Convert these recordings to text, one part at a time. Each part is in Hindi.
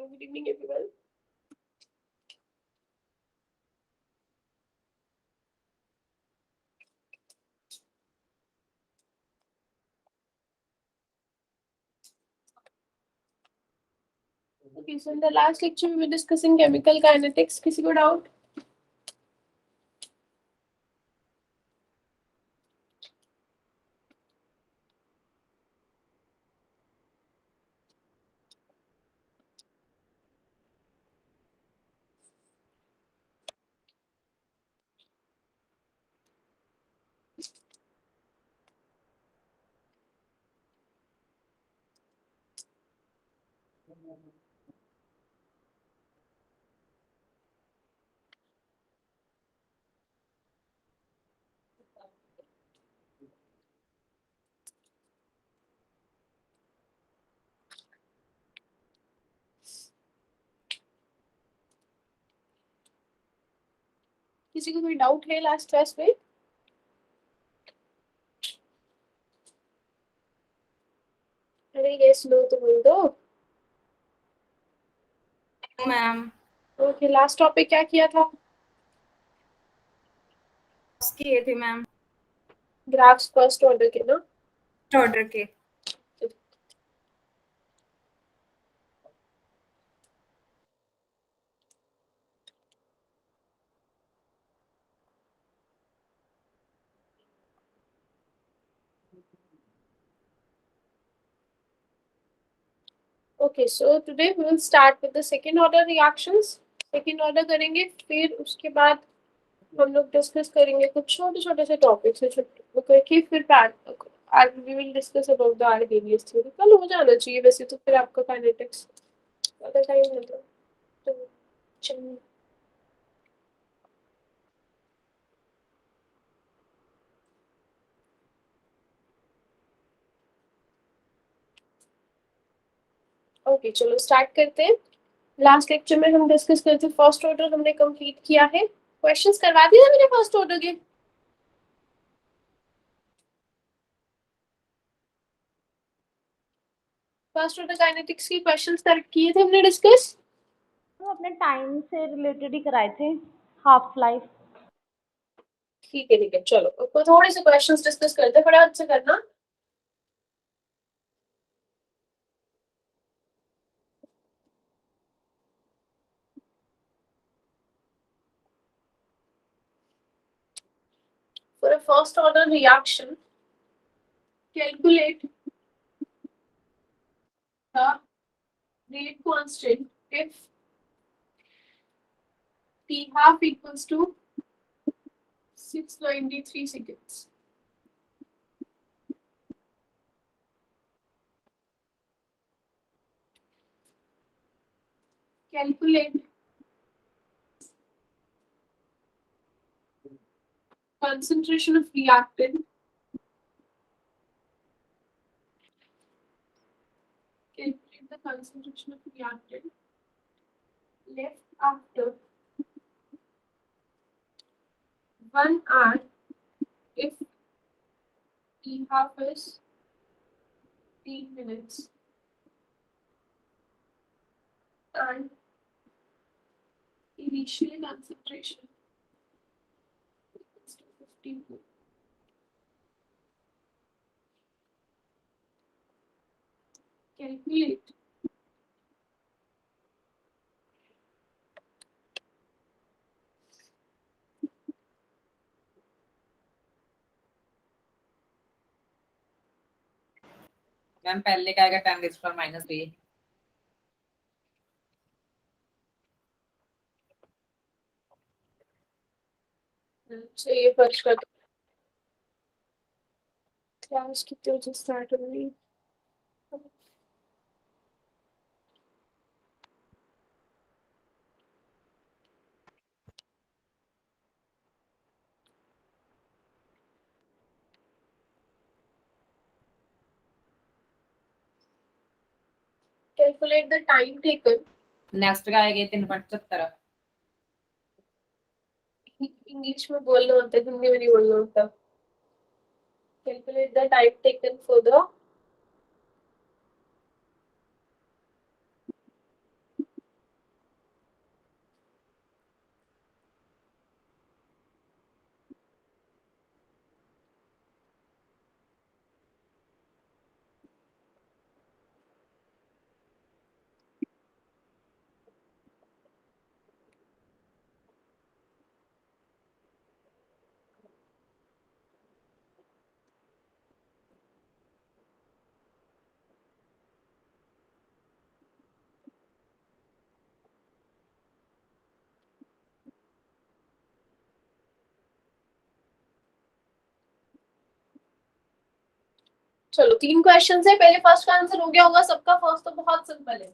Good evening, everyone. Okay, so in the last lecture we were discussing chemical kinetics. किसी को doubt? किसी को कोई डाउट है लास्ट क्लास में? अरे यस नो तो बोल दो. मैम ओके, लास्ट टॉपिक क्या किया था? किए थे मैम ग्राफ्स फर्स्ट ऑर्डर के ना. ऑर्डर के. Okay, so today we will start with the second order reactions. Second order करेंगे, फिर उसके बाद हम लोग डिस्कस करेंगे कुछ छोटे छोटे से टॉपिक्स है करके, फिर आज we will discuss about the Arrhenius theory. कल हो जाना चाहिए वैसे तो, फिर आपका kinetics ज़्यादा टाइम लगा तो चलिए. ओके चलो स्टार्ट करते हैं. लास्ट लेक्चर में हम डिस्कस करते फर्स्ट ऑर्डर हमने कंप्लीट किया है. क्वेश्चंस करवा दिया मैंने फर्स्ट ऑर्डर के. फर्स्ट ऑर्डर काइनेटिक्स के क्वेश्चंस करेक्ट किए थे हमने डिस्कस. तो अपने टाइम से रिलेटेड ही कराए थे, हाफ लाइफ. ठीक है चलो तो थोड़े से क्वेश्चंस डिस्कस करते हैं, फटाफट से करना. For a first order reaction, calculate the rate constant if T half equals to 693 seconds. Calculate concentration of reactant. Calculate the concentration of reactant left after 1 hour if T half is 10 minutes and initial concentration equals to 15 moles. Calculate ma'am पहले का आएगा 10⁻³ so ये फर्स्ट कर क्लास कितने बजे स्टार्ट हो रही है. Calculate the time taken. Next का आएगा 3.70. इंग्लिश में बोलना होता है, हिंदी में नहीं बोलना होता. Calculate the time taken for the चलो 3 क्वेश्चन है, पहले फर्स्ट का आंसर हो गया होगा सबका। फर्स्ट तो बहुत सिंपल है,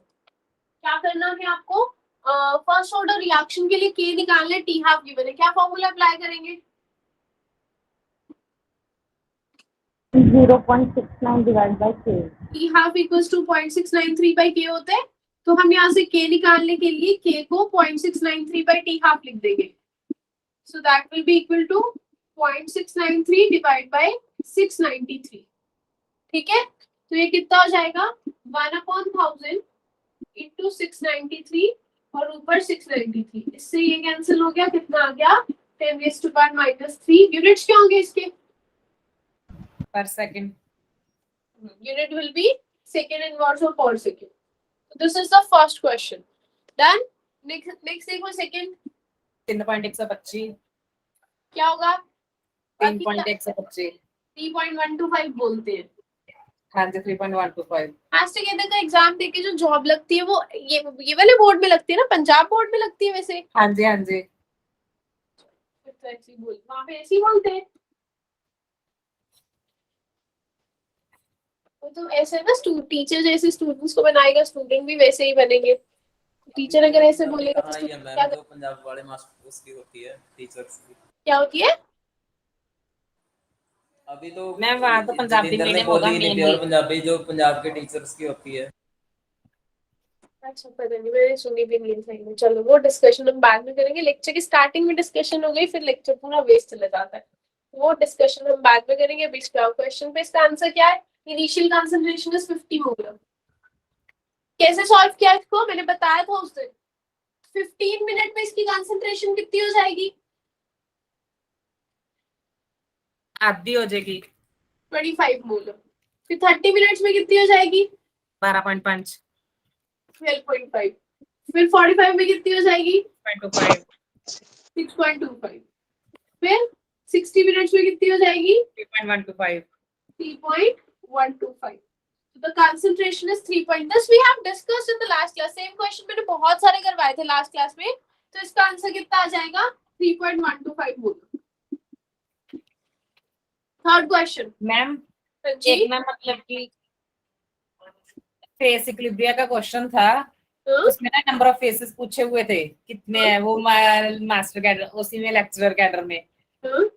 क्या करना है आपको, फर्स्ट ऑर्डर रिएक्शन के लिए के निकालना है, टी हाफ गिवन है, क्या फॉर्मूला अप्लाई करेंगे? 0.69 divide by K. T half equals to 0.693 by K होते हैं, तो हम यहाँ से के निकालने के लिए के को 0.693 बाई टी हाफ लिख देंगे। So that will be equal to 0.693 divide by 693। ठीक है, तो ये कितना हो जाएगा 1/1000 इंटू 693 और ऊपर 693, इससे ये कैंसिल हो गया, कितना आ गया 10⁻³ यूनिट्स क्या होंगे इसके? पर second. Unit will be second inverse of per second. So this is the first question. Done. Next देखो second 3.125 क्या होगा? 3.125 3.125 बोलते हैं। हाँ जी 3.125। आज टुगेदर का एग्जाम देके जो जॉब लगती है वो ये वाले बोर्ड में लगती है ना, पंजाब बोर्ड में लगती है वैसे। हाँ जी हाँ जी। तो ऐसे बोल, वहाँ पे ऐसे ही बोलते हैं। तो ऐसे ना टीचर जैसे स्टूडेंट्स को बनाएगा, स्टूडेंट भी वैसे ही बनेंगे। टीचर अगर ऐसे बोलेगा तो क्या जो पंजाब वाले मास्टर उसकी होती है, टीचर्स की क्या होती है? अभी तो मैम वहाँ तो पंजाबी जितेंद्र ने मीडियम बोली होगा ही नहीं मेनली। प्योर पंजाबी जो पंजाब के टीचर्स की होती है। अच्छा पता नहीं, मैंने सुनी भी नहीं सही में। चलो वो डिस्कशन हम बाद में करेंगे, लेक्चर की स्टार्टिंग में डिस्कशन हो गई फिर लेक्चर पूरा वेस्ट चला जाता है, वो डिस्कशन हम बाद में करेंगे। अभी इसका क्वेश्चन पे इसका आंसर क्या है? Initial concentration is 50 molar. कैसे सॉल्व किया इसको? मैंने बताया था उस दिन 15 मिनट में इसकी कंसंट्रेशन कितनी हो जाएगी? आधी हो जाएगी 25 मोलर। फिर 30 मिनट्स में कितनी हो जाएगी? 12.5 12.5। फिर 45 में कितनी हो जाएगी? 6.25 6.25। फिर 60 मिनट्स में कितनी हो जाएगी? 3.125 3.125. So the concentration is 3 point. This we have discussed in the last class. Same question मैंने बहुत सारे करवाए थे लास्ट क्लास में, तो इसका आंसर कितना आ जाएगा? 3.125 मोल। थर्ड क्वेश्चन मैम जी, एक ना मतलब कि फेस इक्विलिब्रिया का क्वेश्चन था, हाँ? उसमें ना नंबर ऑफ फेसेस पूछे हुए थे कितने हैं, वो मास्टर कैडर उसी में लेक्चरर कैडर में, हाँ?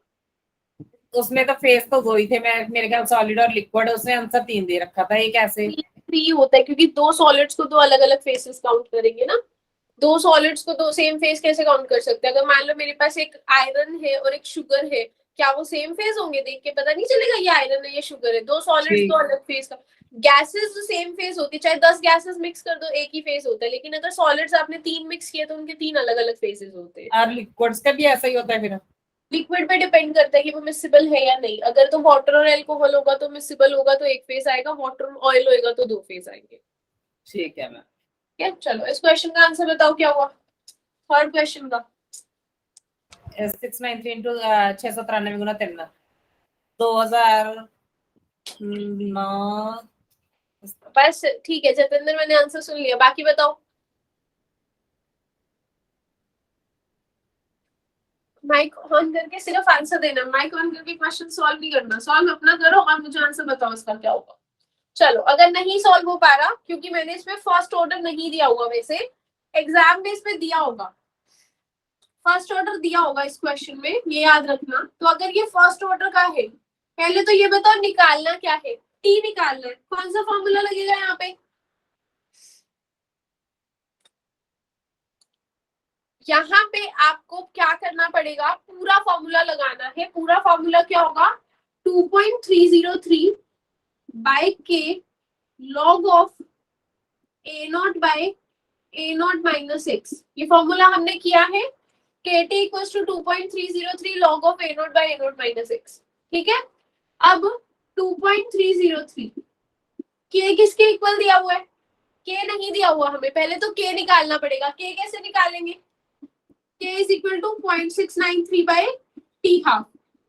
उसमें तो फेस तो 2 ही थे, मैं मेरे ख्याल सॉलिड और लिक्विड, उसमें आंसर 3 दे रखा था, ये कैसे? 3 होता है क्योंकि दो सॉलिड्स को दो अलग अलग फेसेस काउंट करेंगे ना, दो सॉलिड्स को दो सेम फेस कैसे काउंट कर सकते हैं? अगर मान लो मेरे पास एक आयरन है और एक शुगर है, क्या वो सेम फेस होंगे? देख के पता नहीं चलेगा ये आयरन है ये शुगर है। दो सॉलिड्स ठीक। दो अलग फेस का, गैसेस जो सेम फेस होती है, चाहे 10 गैसेस मिक्स कर दो एक ही फेस होता है, लेकिन अगर सॉलिड्स आपने 3 मिक्स किए तो उनके 3 अलग अलग फेसेस होते हैं। और लिक्विड्स का भी ऐसा ही होता है फिर? लिक्विड पे डिपेंड करता है कि वो मिक्सिबल है या नहीं। अगर तो वाटर और अल्कोहल होगा तो मिक्सिबल होगा तो एक फेस आएगा, वाटर और ऑयल होगा तो 2 फेस आएंगे। ठीक है मैम। ठीक है, चलो इस क्वेश्चन का आंसर बताओ क्या हुआ थर्ड क्वेश्चन का? 693 इंटू 693 गुना 3 2009। बस ठीक है जतेंद्र, मैंने आंसर सुन लिया, बाकी बताओ। माइक ऑन करके सिर्फ आंसर देना, माइक ऑन करके क्वेश्चन सॉल्व नहीं करना। सॉल्व अपना करो और मुझे आंसर बताओ इसका क्या होगा। चलो अगर नहीं सॉल्व हो पा रहा, क्योंकि मैंने इसमें फर्स्ट ऑर्डर नहीं दिया हुआ, वैसे एग्जाम में इसमें दिया होगा, फर्स्ट ऑर्डर दिया होगा इस क्वेश्चन में, ये याद रखना। तो अगर ये फर्स्ट ऑर्डर का है, पहले तो ये बताओ निकालना क्या है? टी निकालना है। कौन सा फॉर्मूला लगेगा यहाँ पे? यहाँ पे आपको क्या करना पड़ेगा, पूरा फॉर्मूला लगाना है। पूरा फॉर्मूला क्या होगा? 2.303 by K log of A0 by A0 minus x। ये फॉर्मूला हमने किया है, KT equals to 2.303 log of A0 by A0 minus x। ठीक है, अब 2.303 K किसके इक्वल दिया हुआ है? K नहीं दिया हुआ हमें, पहले तो K निकालना पड़ेगा। K कैसे निकालेंगे? K is equal to 0.693 by T half।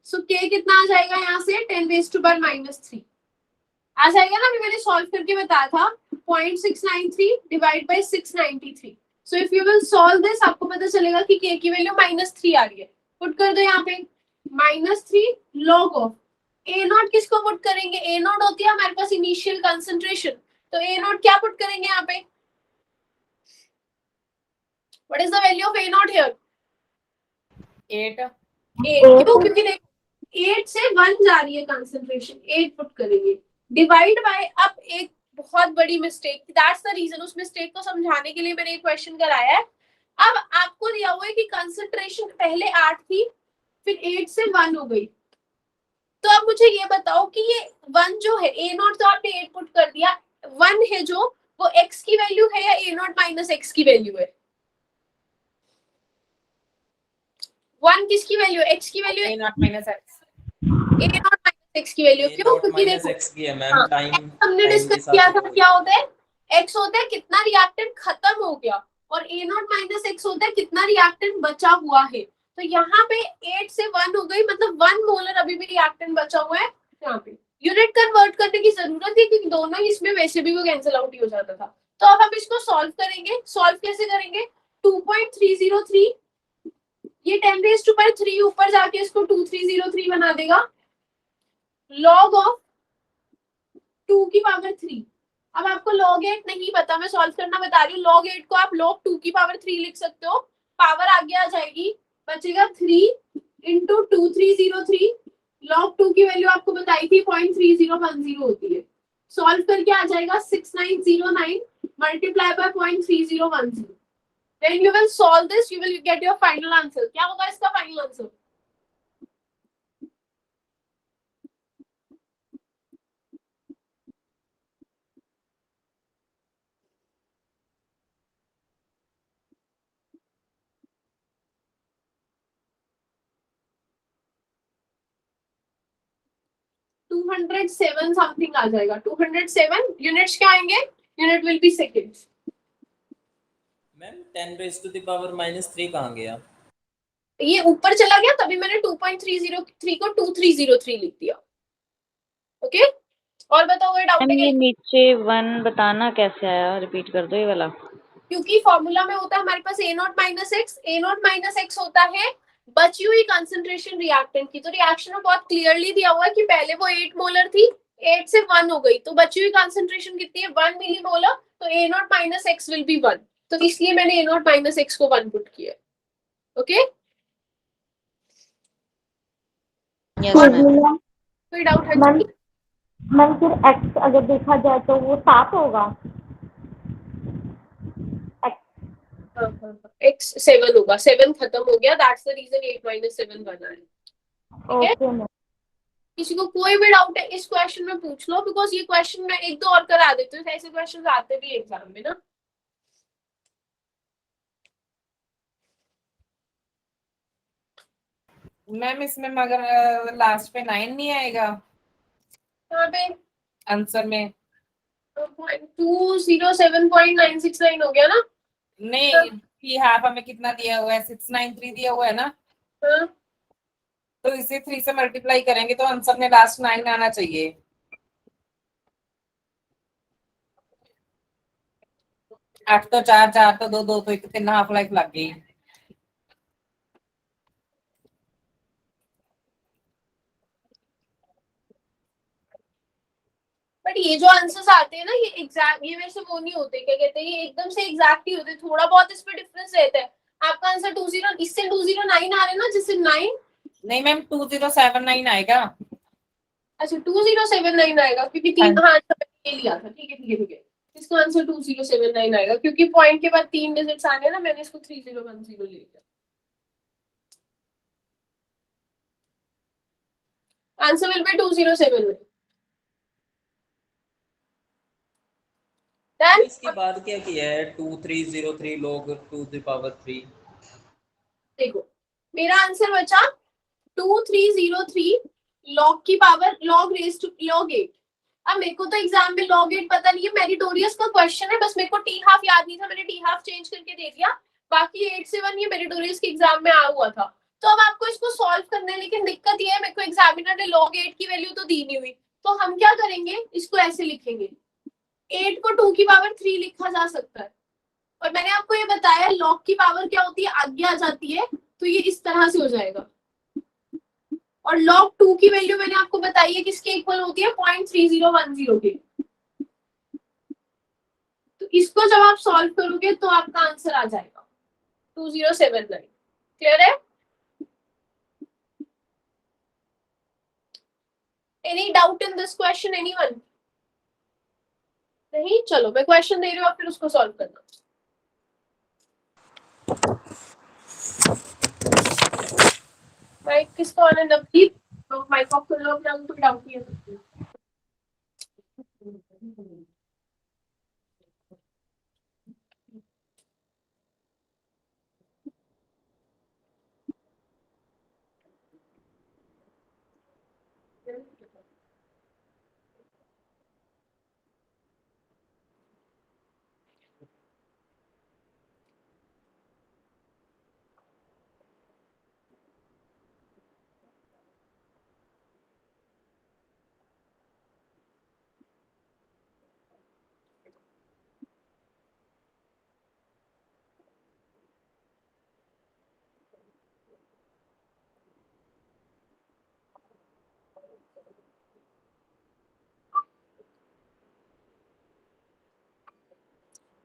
So K कितना आ जाएगा यहाँ से? 10⁻³ आ जाएगा ना, मैंने सॉल्व करके बताया था 0.693 divide by 693। So if you will solve this, आपको पता चलेगा कि K की वैल्यू -3 आ रही है। पुट कर दो यहाँ पे -3 log ऑफ ए नॉट किसको पुट करेंगे? ए नॉट होती है हमारे पास इनिशियल कंसंट्रेशन, तो ए नॉट क्या पुट करेंगे यहाँ पे? What is the value of A not here? 8 क्यों? क्योंकि देखो 8 से 1 जा रही है कंसंट्रेशन, 8 पुट करेंगे डिवाइड बाय। अब एक बहुत बड़ी मिस्टेक, दैट्स द रीजन, उस मिस्टेक को समझाने के लिए मैंने एक क्वेश्चन कराया है। अब आपको दिया हुआ है कि कंसंट्रेशन पहले 8 थी, फिर 8 से 1 हो गई, तो अब मुझे ये बताओ कि ये 1 जो है, ए नॉट तो आपने 8 पुट कर दिया, 1 है जो, वो x की वैल्यू है या ए नॉट माइनस एक्स की वैल्यू है? 1 किसकी वैल्यू है? x की वैल्यू है, a naught minus x। A not minus x की वैल्यू क्यों? क्योंकि देखो x की है मैम, हाँ, टाइम हमने टाइम के डिस्कस साथ किया ही था तो हुई। क्या होता है, x होता है कितना रिएक्टेंट खत्म हो गया, और ए नॉट माइनस एक्स होता है कितना रिएक्टेंट बचा हुआ है। तो यहाँ पे 8 से 1 हो गई, मतलब 1 मोलर अभी भी रिएक्टेंट बचा हुआ है यहाँ पे। यूनिट कन्वर्ट करने की जरूरत है क्योंकि दोनों ही इसमें वैसे भी वो कैंसिल आउट ही हो जाता था। तो अब हम इसको सॉल्व करेंगे। सॉल्व कैसे करेंगे? 2.303, ये 10⁻³ ऊपर जाके इसको 2303 बना देगा, log ऑफ 2 की पावर 3। अब आपको log 8 नहीं पता, मैं सॉल्व करना बता रही हूँ। log 8 को आप log 2 की पावर 3 लिख सकते हो, पावर आगे आ जाएगी, बचेगा 3 इंटू 2303। log 2 की वैल्यू आपको बताई थी 0.3010 होती है, सॉल्व करके आ जाएगा 6909 multiply by 0.3010। When you will solve this, you will get your final answer. क्या होगा इसका फाइनल आंसर? टू 207 समथिंग आ जाएगा। 207 यूनिट्स क्या आएंगे? Unit will be seconds. Ma'am 10⁻³ कहाँ गया? ये ऊपर चला गया, तभी मैंने 2.303 को 2303 लिख दिया। ओके, और बताओ कोई डाउट मैम है ये क्या? नीचे 1 बताना कैसे आया, रिपीट कर दो ये वाला। क्योंकि फॉर्मूला में होता है हमारे पास A not minus X, A not minus X होता है बची हुई कंसंट्रेशन रिएक्टेंट की। तो रिएक्शन में बहुत क्लियरली दिया हुआ है कि पहले वो 8 मोलर थी, 8 से 1 हो गई, तो बची हुई कंसंट्रेशन कितनी है? 1 मिली मोलर, तो A not minus X will be 1, तो इसलिए मैंने ए नॉट माइनस एक्स को 1 पुट किया। ओके, कोई डाउट है? मैम फिर x अगर देखा जाए तो वो 7 होगा। एक्स 7 होगा, 7 खत्म हो गया, दैट्स द रीजन 8 माइनस 7 बना है। ठीक है, ओके मैम। किसी को कोई भी डाउट है इस क्वेश्चन में पूछ लो, बिकॉज ये क्वेश्चन मैं एक दो और करा देती हूँ, ऐसे क्वेश्चन आते भी एग्जाम में ना। मैम इसमें मगर लास्ट पे 9 नहीं आएगा यहाँ पे आंसर में? 207.969 हो गया ना? नहीं, पी हाफ हमें कितना दिया हुआ है? 693 दिया हुआ है ना, हाँ, तो इसे 3 से मल्टीप्लाई करेंगे तो आंसर में लास्ट 9 आना चाहिए। 8 तो 4, 4 तो 2, 2 तो 3 हाफ लाइफ लग गई। बट ये जो आंसर्स आते हैं ना, ये एग्जैक्ट, ये वैसे वो नहीं होते, क्या कहते हैं, ये एकदम से एग्जैक्ट ही होते, थोड़ा बहुत इसमें डिफरेंस रहता है। आपका आंसर 20, इससे 209 आ रहे हैं ना, जिससे 9, नहीं मैम 2079 आएगा। अच्छा 2079 आएगा, क्योंकि तीन, हाँ ये लिया था, ठीक है ठीक है ठीक है, इसका आंसर 2079 आएगा, क्योंकि पॉइंट के बाद 3 डिजिट्स आने ना, मैंने इसको 3010 ले लिया। आंसर विल बी 207 में। तो Then, इसके बाद क्या किया है? 2303 log 2⁻3। देखो मेरा आंसर बचा 2303 log की power log raise to log 8। अब मेरे को तो एग्जाम में log 8 पता नहीं है, मेरिटोरियस का क्वेश्चन है, बस मेरे को टी हाफ याद नहीं था, मैंने टी हाफ चेंज करके दे दिया, बाकी 8 से 1 ये मेरिटोरियस के एग्जाम में आ हुआ था। तो अब आपको इसको सॉल्व करना है, लेकिन दिक्कत ये है मेरे को एग्जामिनर ने log 8 की वैल्यू तो दी नहीं हुई, तो हम क्या करेंगे, इसको ऐसे लिखेंगे, 8 को 2 की पावर 3 लिखा जा सकता है, और मैंने आपको ये बताया log की पावर क्या होती है, आगे आ जाती है, तो ये इस तरह से हो जाएगा। और log 2 की वैल्यू मैंने आपको बताई है किसके इक्वल होती है 0.3010 के। तो इसको जब आप सॉल्व करोगे तो आपका आंसर आ जाएगा 2079। क्लियर है? Any doubt in this question anyone? नहीं, चलो मैं क्वेश्चन दे रही हूँ, फिर उसको सॉल्व करना। माइक किसको ऑन है? नवदीप, तो माइक ऑफ कर लो अपना, कोई डाउट नहीं है।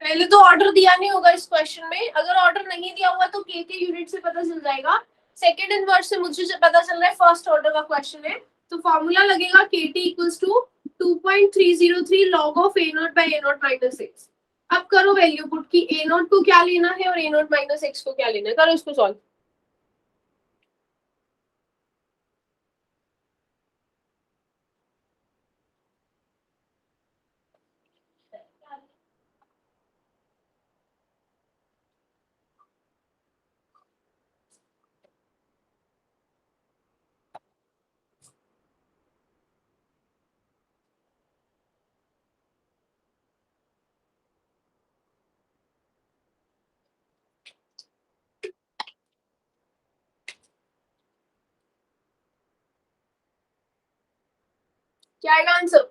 पहले तो ऑर्डर दिया नहीं होगा इस क्वेश्चन में, अगर ऑर्डर नहीं दिया हुआ तो के यूनिट से पता चल जाएगा। सेकंड इनवर्स से मुझे पता चल रहा है फर्स्ट ऑर्डर का क्वेश्चन है, तो फॉर्मूला लगेगा KT equals to 2.303 log of A0 by A0 minus x। अब करो वैल्यू पुट की A0 को क्या लेना है और A0 minus x को क्या लेना है, करो इसको सॉल्व। क्या आएगा आंसर?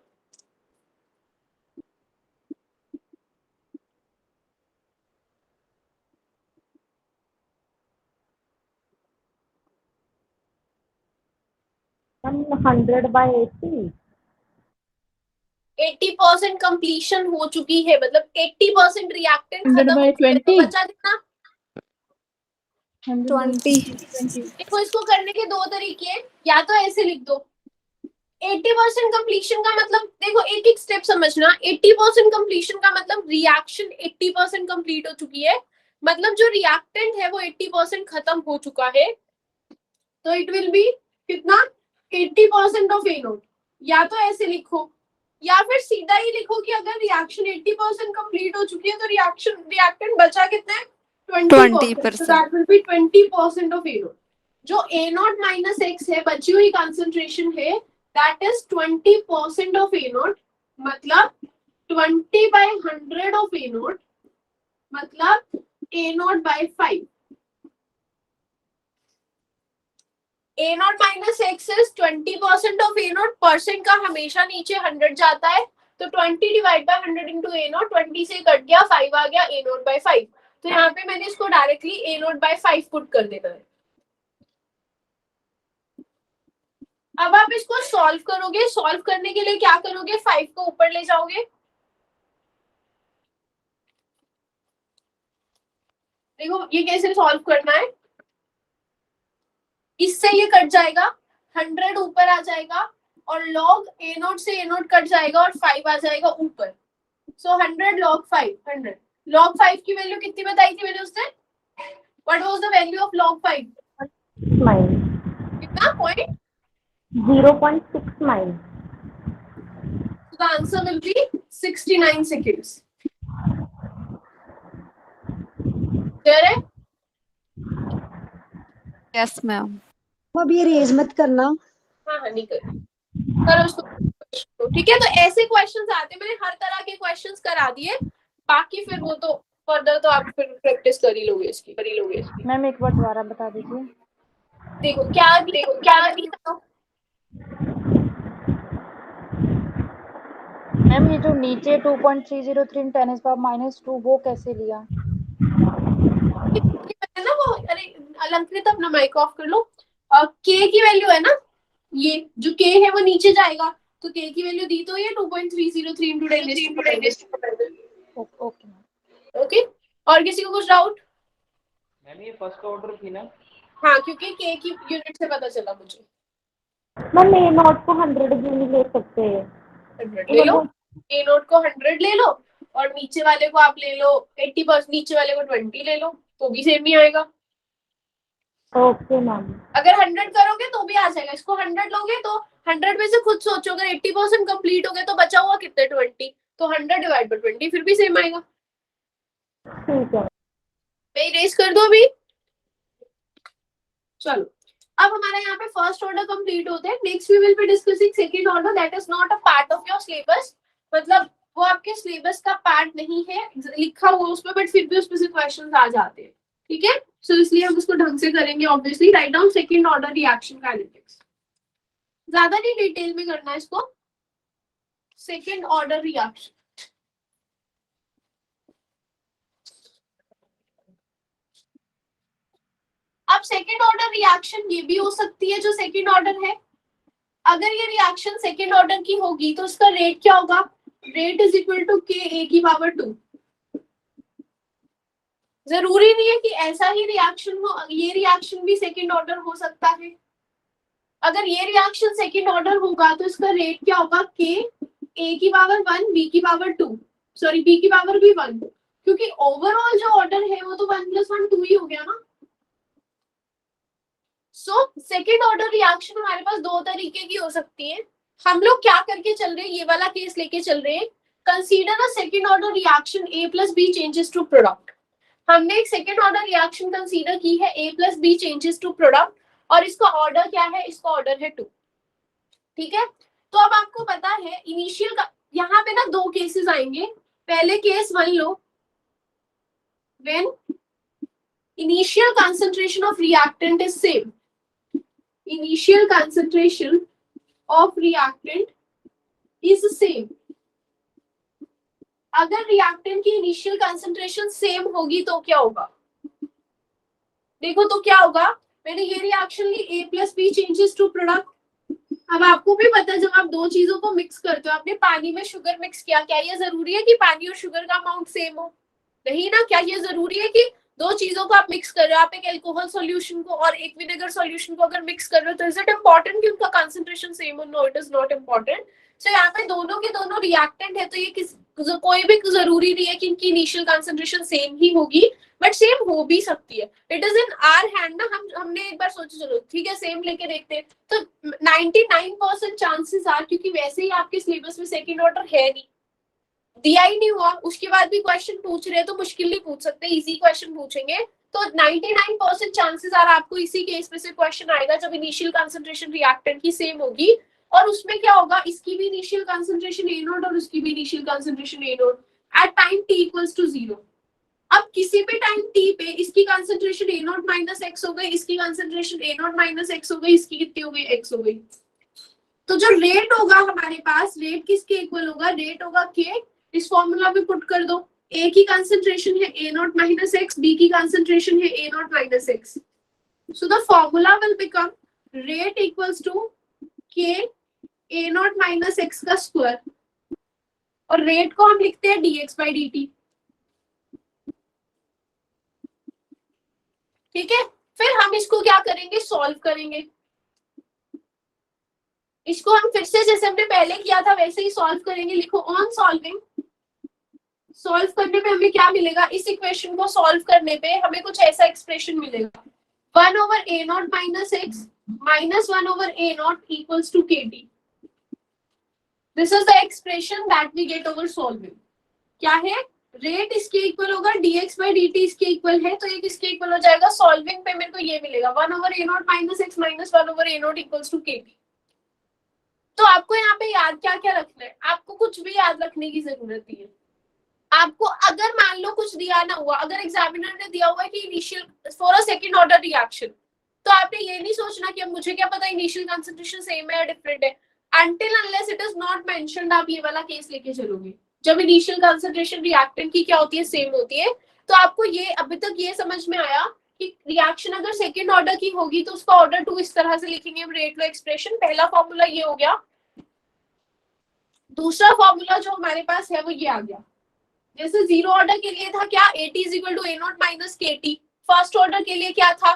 Hundred by 80। 80% कंप्लीशन हो चुकी है, मतलब 80% रिएक्टेंट 100 खत्म by हो चुका है, तो 20। बचा कितना? 20। देखो इसको करने के दो तरीके हैं, या तो ऐसे लिख दो 80% कंप्लीशन का मतलब, देखो एक एक स्टेप समझना। 80% कंप्लीशन का मतलब रिएक्शन 80% कंप्लीट हो चुकी है, मतलब जो रिएक्टेंट है वो 80% खत्म हो चुका है, तो इट विल बी कितना 80% ऑफ A0। या तो ऐसे लिखो या फिर सीधा ही लिखो कि अगर रिएक्शन 80% कंप्लीट हो चुकी है तो रिएक्टेंट बचा कितना है 20%। So that will be 20% of A0। जो A0 minus x है, बची हुई कंसंट्रेशन है, that is 20% of A0, मतलब 20 by 100 of A0, मतलब A0 by 5। A0 minus x is 20% of A0, percent का हमेशा नीचे 100 जाता है, तो 20 डिवाइड बाय 100 इंटू A0, 20 से कट गया 5 आ गया A0 by 5। तो यहाँ पे मैंने इसको डायरेक्टली A0 by 5 पुट कर देना है। अब आप इसको सॉल्व करोगे, सॉल्व करने के लिए क्या करोगे, 5 को ऊपर ले जाओगे। देखो ये कैसे सॉल्व करना है, इससे ये कट जाएगा, 100 ऊपर आ जाएगा और log A0 से A0 कट जाएगा और 5 आ जाएगा ऊपर। सो 100 log 5, 100 log 5 की वैल्यू कितनी बताई थी मैंने उससे? What was the value of log 5? कितना? 0.6 mile. So the answer will be 69 seconds. Clear है? Yes ma'am. अब ये रेज मत करना। हाँ हाँ नहीं करो उसको, ठीक है। तो ऐसे क्वेश्चंस आते हैं, मैंने हर तरह के क्वेश्चंस करा दिए, बाकी फिर वो तो फर्दर तो आप फिर प्रैक्टिस कर ही लोगे इसकी। मैम एक बार दोबारा बता दीजिए। देखो क्या मैम ये जो नीचे 2.303 10⁻⁻2 वो कैसे लिया? ना वो, अरे अलंकृत अपना माइक ऑफ कर लो। के की वैल्यू है ना, ये जो k है वो नीचे जाएगा, तो k की वैल्यू दी तो ये 2.303 into 10 ओके। और किसी को कुछ डाउट? मैम ये फर्स्ट ऑर्डर थी ना? हाँ, क्योंकि k की यूनिट से पता चला मुझे। मैम ए नॉट को 100 भी नहीं ले सकते। 100 ले लो, a नोट को 100 ले लो और नीचे वाले को आप ले लो 80%, नीचे वाले को 20 ले लो, तो भी सेम ही आएगा। Okay ma'am. अगर 100 करोगे तो भी आ जाएगा, इसको 100 लोगे तो 100 में से खुद सोचो, अगर 80% कंप्लीट हो गए तो बचा हुआ कितने 20, तो 100 डिवाइड बाय 20 फिर भी सेम आएगा। ठीक है। मैं इरेज कर दूं अभी? चलो, अब हमारा यहाँ पे फर्स्ट ऑर्डर कंप्लीट होते हैं। Next we will be discussing second order, that is not a part of your syllabus, मतलब वो आपके सिलेबस का पार्ट नहीं है लिखा हुआ उसमें, बट फिर भी उसमें से क्वेश्चंस आ जाते हैं, ठीक है। सो इसलिए हम उसको ढंग से करेंगे। Obviously write down second order reaction kinetics, ज्यादा नहीं डिटेल में करना है इसको। सेकंड ऑर्डर रिएक्शन, अब सेकंड ऑर्डर रिएक्शन ये भी हो सकती है जो सेकंड ऑर्डर है। अगर ये रिएक्शन सेकंड ऑर्डर की होगी तो इसका रेट क्या होगा? Rate is equal to k a की पावर 2। जरूरी नहीं है कि ऐसा ही रिएक्शन हो, ये रिएक्शन भी सेकंड ऑर्डर हो सकता है। अगर ये रिएक्शन सेकंड ऑर्डर होगा तो इसका रेट क्या होगा? k a की पावर 1 b की पावर 2, सॉरी b की पावर भी 1, क्योंकि ओवरऑल जो ऑर्डर है वो तो 1 + 1 2 ही हो गया ना। सो सेकेंड ऑर्डर रिएक्शन हमारे पास दो तरीके की हो सकती है। हम लोग क्या करके चल रहे हैं, ये वाला केस लेके चल रहे हैं। Consider a second order reaction a + b changes to product. हमने एक सेकेंड ऑर्डर रिएक्शन कंसीडर की है a + b changes to product, और इसका ऑर्डर क्या है? इसका ऑर्डर है 2, ठीक है। तो अब आपको पता है इनिशियल का, यहाँ पे ना दो केसेस आएंगे। पहले case 1 low, when initial concentration of reactant is same, initial concentration of reactant is same। अगर रिएक्टेंट की इनिशियल कंसंट्रेशन सेम होगी तो क्या होगा? देखो तो क्या होगा, मैंने ये रिएक्शन ली a + b changes to product. अब आपको भी पता है जब आप दो चीजों को मिक्स करते हो, आपने पानी में शुगर मिक्स किया, क्या ये जरूरी है कि पानी और शुगर का अमाउंट सेम हो? नहीं ना। क्या ये जरूरी है कि दो चीजों को आप मिक्स कर रहे हो, आप एक अल्कोहल सॉल्यूशन को और एक विनेगर सॉल्यूशन को अगर मिक्स कर रहे हो, तो इज इट इंपॉर्टेंट कि उनका कंसंट्रेशन सेम हो? No, it is not important. So यहाँ पे दोनों के दोनों रिएक्टेंट है, तो ये कोई भी जरूरी नहीं है कि इनकी इनिशियल कंसंट्रेशन सेम ही होगी, बट सेम हो भी सकती है। It is in our hand ना। हमने एक बार सोचा चलो ठीक है सेम लेके देखते हैं, तो 99% चांसेस आर, क्योंकि वैसे ही आपके सिलेबस में सेकेंड ऑर्डर है नहीं, दिया ही नहीं हुआ, उसके बाद भी क्वेश्चन पूछ रहे हैं तो मुश्किल नहीं पूछ सकते, इजी क्वेश्चन पूछेंगे। तो 99% चांसेस आर आपको इसी केस में से क्वेश्चन आएगा जब इनिशियल कंसंट्रेशन रिएक्टेंट की सेम होगी। और उसमें क्या होगा, इसकी भी इनिशियल कंसंट्रेशन A नोट और उसकी भी initial concentration A naught at time t = 0। अब किसी भी टाइम t पे इसकी कंसंट्रेशन A नोट - x हो गई, इसकी कंसंट्रेशन A नोट - x हो गई, इसकी कितनी हो गई? x हो गई। तो जो रेट होगा हमारे पास, रेट किसके इक्वल होगा? रेट होगा k, इस फॉर्मूला में पुट कर दो। A की कंसंट्रेशन है A नोट - x, B की कंसंट्रेशन है A naught - x। So the formula will become rate equals to k A naught - x का स्क्वायर, और रेट को हम लिखते हैं dx/dt, ठीक है। फिर हम इसको क्या करेंगे? सॉल्व करेंगे। इसको हम फिर से जैसे हमने पहले किया था वैसे ही सॉल्व करेंगे। लिखो ऑन सॉल्विंग। सॉल्व करने पे हमें क्या मिलेगा? इस इक्वेशन को सॉल्व करने पे हमें कुछ ऐसा एक्सप्रेशन मिलेगा, 1/A naught - x - 1/A naught equals to kT। This is the expression that we get over solving. क्या है? रेट इसके इक्वल होगा, dx/dt इसके इक्वल है, तो ये किसके इक्वल हो जाएगा? सॉल्विंग पे मेरे को ये मिलेगा 1/A naught - x - 1/A naught equals to kT। तो आपको यहाँ पे याद क्या क्या रखना है? आपको कुछ भी याद रखने की जरूरत नहीं है। आपको अगर मान लो कुछ दिया ना हुआ, अगर एग्जामिनर ने दिया हुआ है कि initial for a second order reaction, तो आपने ये नहीं सोचना कि अब मुझे क्या पता इनिशियल कंसंट्रेशन सेम है या डिफरेंट है। Until unless it is not mentioned आप ये वाला केस लेके चलोगे जब इनिशियल कंसंट्रेशन रिएक्टेंट की क्या होती है? सेम होती है। तो आपको ये अभी तक ये समझ में आया कि रिएक्शन अगर सेकंड ऑर्डर की होगी तो उसका ऑर्डर 2 इस तरह से लिखेंगे रेट लो एक्सप्रेशन। पहला फॉर्मूला ये हो गया। दूसरा फॉर्मूला जो हमारे पास है वो ये आ गया। जैसे जीरो ऑर्डर के लिए था क्या, AT is equal to A0 minus KT। First order के लिए क्या था,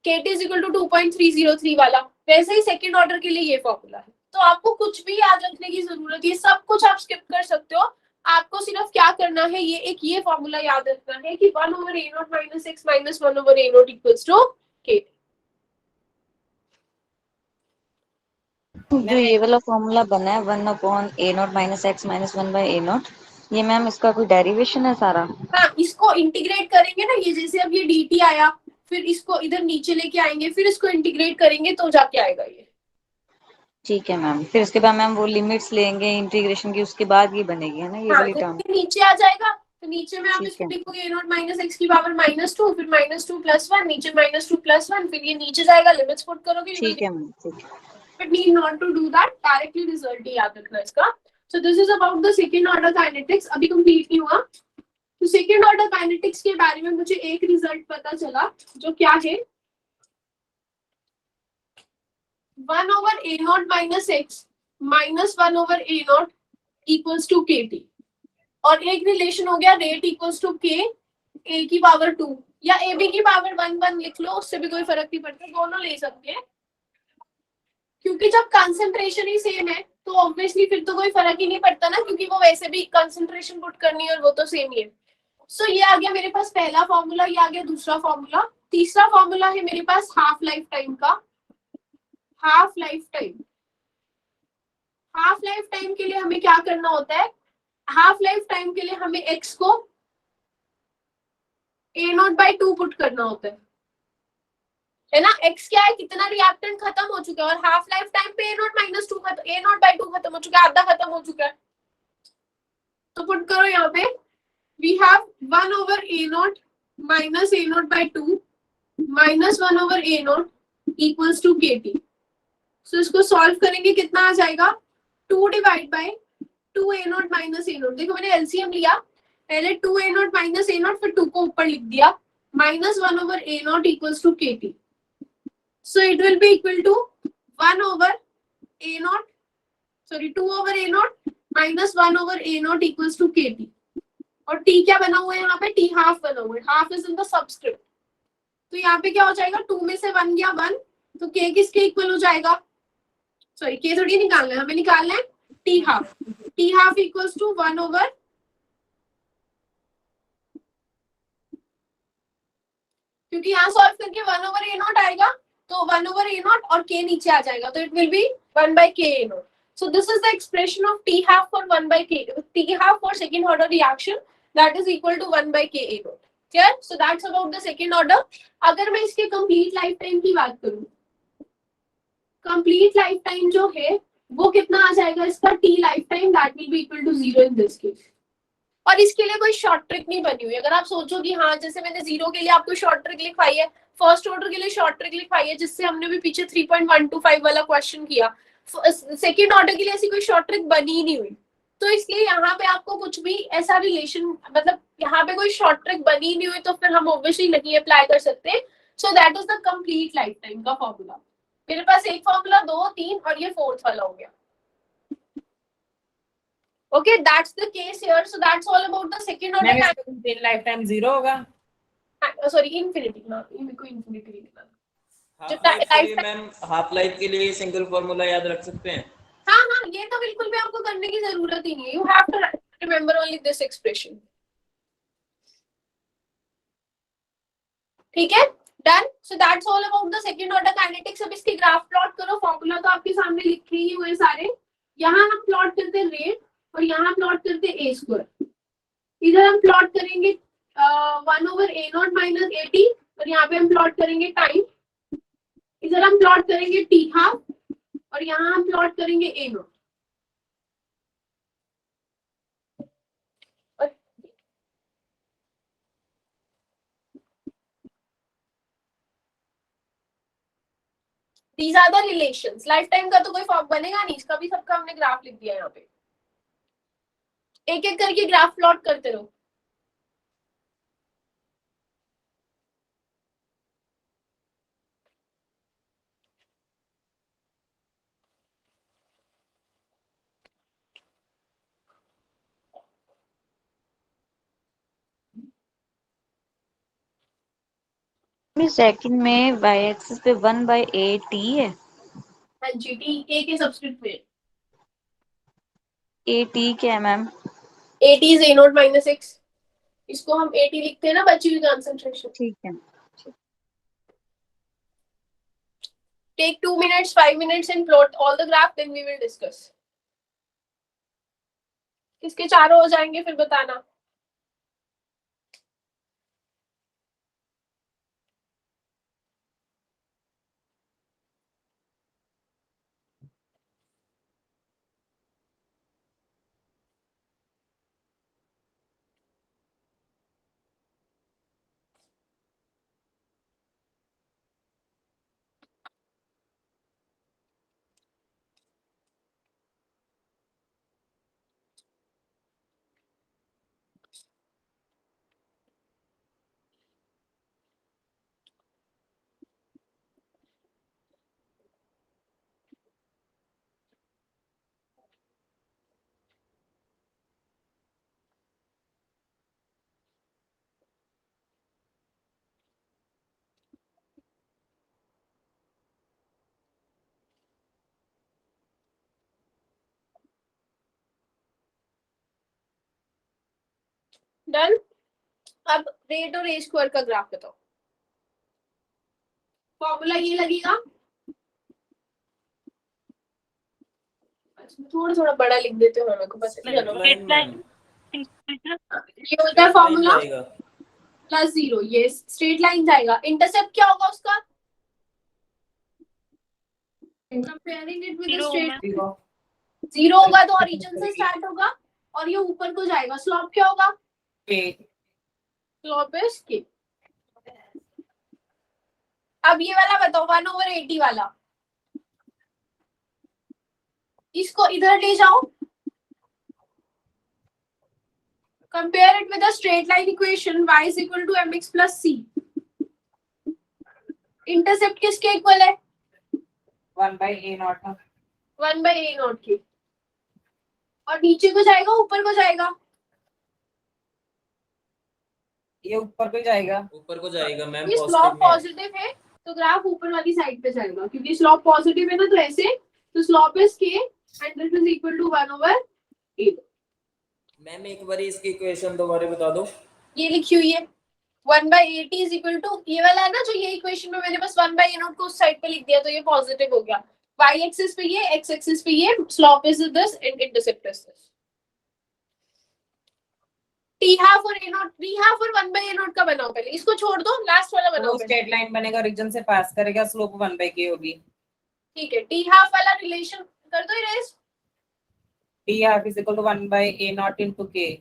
KT इज इक्वल टू 2.303 वाला। वैसे ही सेकंड ऑर्डर के लिए ये फॉर्मूला है। तो आपको कुछ भी याद रखने की जरूरत है, सब कुछ आप स्किप कर सकते हो। आपको सिर्फ क्या करना है, ये फॉर्मूला याद रखना है कि 1 over A0 minus x minus 1 over A0 equals to KT। जो ये वाला फॉर्मूला बना है 1/A0 minus x minus 1/A0, ये मैम इसका कोई डेरिवेशन है सारा? हाँ, इसको इंटीग्रेट करेंगे ना, ये जैसे अब ये dt आया, फिर इसको इधर नीचे लेके आएंगे, फिर इसको इंटीग्रेट करेंगे तो जाके आएगा ये। ठीक है मैम, फिर उसके बाद मैम वो लिमिट्स लेंगे इंटीग्रेशन की, उसके बाद ये बनेगी है ना ये हाँ, वाली टर्म? नीचे आ जाएगा तो नीचे में आप ठीक इसको है। लिखोगे A0 माइनस x की पावर -2, फिर -2 + 1, नीचे -2 + 1, फिर ये नीचे जाएगा, लिमिट्स पुट करोगे। ठीक है मैम, ठीक है। But need not to do that, directly result ही याद रखना इसका। So this is about the second order kinetics। अभी कंप्लीट नहीं हुआ। तो सेकेंड ऑर्डर काइनेटिक्स के बारे में मुझे एक रिजल्ट पता चला, जो क्या है 1 over A0 minus x minus 1 over A0 equals to KT। और एक रिलेशन हो गया rate equals to K A की पावर 2 या AB की पावर 1 लिख लो, उससे भी कोई फर्क नहीं पड़ता, दोनों ले सकते हैं। क्योंकि जब कंसंट्रेशन ही सेम है तो ऑब्वियसली फिर तो कोई फर्क ही नहीं पड़ता ना, क्योंकि वो वैसे भी कंसंट्रेशन पुट करनी है और वो तो सेम ही है। सो ये आ गया मेरे पास पहला फॉर्मूला, ये आ गया दूसरा फॉर्मूला। तीसरा फॉर्मूला है मेरे पास हाफ लाइफ टाइम का। Half life time, half life time के लिए हमें क्या करना होता है, हाफ लाइफ टाइम के लिए हमें x को A0/2 पुट करना होता है ना। x क्या है, कितना रिएक्टेंट खत्म हो चुका है, और हाफ लाइफ टाइम पे A0-2 A0/2 खत्म हो चुका है, आधा खत्म हो चुका है। तो पुट करो यहाँ पे, we have 1 over A0 minus A0/2 minus 1 over A0 equals to KT। So इसको सॉल्व करेंगे, कितना आ जाएगा 2 divide by 2 A0 minus A0। देखो मैंने एलसीएम लिया, पहले 2 A0 माइनस A0, फिर 2 को ऊपर लिख दिया, minus 1 over A0 equals to KT। So it will be equal to 1 over A0, sorry 2 over A0 minus 1 over A0 equals to KT। और t क्या बना हुआ है यहाँ पे, t हाफ बना हुआ है, half is in the subscript. तो यहाँ पे क्या हो जाएगा, 2 में से 1 गया 1, तो k किसके इक्वल हो जाएगा, सॉरी k थोड़ी निकालना है, हमें निकालना है t half equals to 1 over, क्योंकि यहाँ सॉल्व करके 1 ओवर A0 आएगा, तो 1 ओवर A0 और k नीचे आ जाएगा, तो it will be 1/k A0। So this is the expression of t half for 1/k, t half for second order reaction, that is equal to 1/k A0। Clear? So that's about the second order। अगर मैं इसके complete लाइफ टाइम की बात करूं, complete लाइफ टाइम जो है वो कितना आ जाएगा इसका, t life time that will be equal to 0 in this case। और इसके लिए कोई शॉर्ट ट्रिक नहीं बनी हुई। अगर आप सोचो कि हाँ, जैसे मैंने जीरो के लिए आपको शॉर्ट ट्रिक लिखवाई है, फर्स्ट ऑर्डर के लिए शॉर्ट ट्रिक लिखवाई है, जिससे हमने भी पीछे 3.125 वाला क्वेश्चन किया, सेकेंड ऑर्डर के लिए ऐसी कोई शॉर्ट ट्रिक बनी ही नहीं हुई। तो इसलिए यहाँ पे आपको कुछ भी ऐसा रिलेशन, मतलब यहाँ पे कोई शॉर्ट ट्रिक बनी नहीं हुई, तो फिर हम ऑब्वियसली नहीं अप्लाई कर सकते। So that is the complete life time का फॉर्मूला। मेरे पास एक फॉर्मूला, 2, 3 और ये फोर्थ वाला हो गया। Okay, that's the case here. So that's all about the second order ma'am इसका लाइफ टाइम 0 होगा? sorry, infinity ना, इनको infinity लिखना। हाफ लाइफ के लिए मैम, हाफ लाइफ के लिए सिंगल फॉर्मूला याद रख सकते हैं। हाँ, ये तो बिल्कुल भी आपको करने की जरूरत ही नहीं है। You have to remember only this expression। ठीक है, done। So that's all about the second order kinetics। अब इसकी ग्राफ प्लॉट करो, फॉर्मूला तो आपके सामने लिखे ही हुए सारे। यहाँ हम प्लॉट करते हैं रेट, और यहाँ प्लॉट करते हैं a स्क्वायर। इधर हम प्लॉट करेंगे 1 ओवर A0 माइनस AT, और यहाँ पे हम प्लॉट करेंगे टाइम। इधर हम प्लॉट करेंगे t हाफ, और यहाँ हम प्लॉट करेंगे A0। These are the relations। Life time का तो कोई फॉर्म बनेगा नहीं, इसका भी सबका हमने ग्राफ लिख दिया यहाँ पे। एक एक करके ग्राफ प्लॉट करते रहो। ये सेकंड में y एक्सिस पे 1/a t है। हाँ जी, टी ए के सब्स्टिट्यूट में a t क्या है ma'am? A T is a not minus x, इसको हम ए टी लिखते हैं ना बची हुई कंसंट्रेशन। ठीक है। Take 2 minutes, 5 minutes and plot all the graph, then we will discuss. किसके चारों हो जाएंगे फिर बताना। डन। अब रेट और ए स्क्वायर का ग्राफ बताओ। फॉर्मूला ये लगेगा, थोड़ा थोड़ा बड़ा लिख देते हो, मेरे को पता नहीं चलो। ये होता है फॉर्मूला प्लस 0, ये स्ट्रेट लाइन जाएगा। इंटरसेप्ट क्या होगा उसका? कंपेयरिंग इट विद स्ट्रेट, 0 होगा तो ओरिजिन से स्टार्ट होगा और ये ऊपर को जाएगा। स्लोप क्या होगा? स्लोप इज के। अब ये वाला बताओ, 1/80 वाला, इसको इधर ले जाओ, compare it with the straight line equation y is equal to mx plus c। Intercept किसके इक्वल है? 1/a0 1/a0 के। और नीचे को जाएगा ऊपर को जाएगा? ये ऊपर को जाएगा। ऊपर को जाएगा मैम, ये स्लोप पॉजिटिव है तो ग्राफ ऊपर वाली साइड पे जाएगा, क्योंकि स्लोप पॉजिटिव है ना, तो ऐसे, तो slope is k and this is equal to 1/8। Ma'am एक बार इसकी इक्वेशन दोबारा बता दो। ये लिखी हुई है 1/80 इज इक्वल टू, ये वाला है ना जो ये इक्वेशन में मैंने बस 1/a0 को उस साइड पे लिख दिया तो ये पॉजिटिव हो गया। y एक्सिस पे ये, x एक्सिस पे ये, slope is this and intercept is this. t half और a0, t हाफ और 1/a0 का बनाओ पहले, इसको छोड़ दो, लास्ट वाला बनाओ पहले। स्ट्रेट लाइन बनेगा, रीजन से पास करेगा, स्लोप 1/k होगी। ठीक है, t हाफ वाला रिलेशन कर दो erase. t half is equal to 1/a0 into k।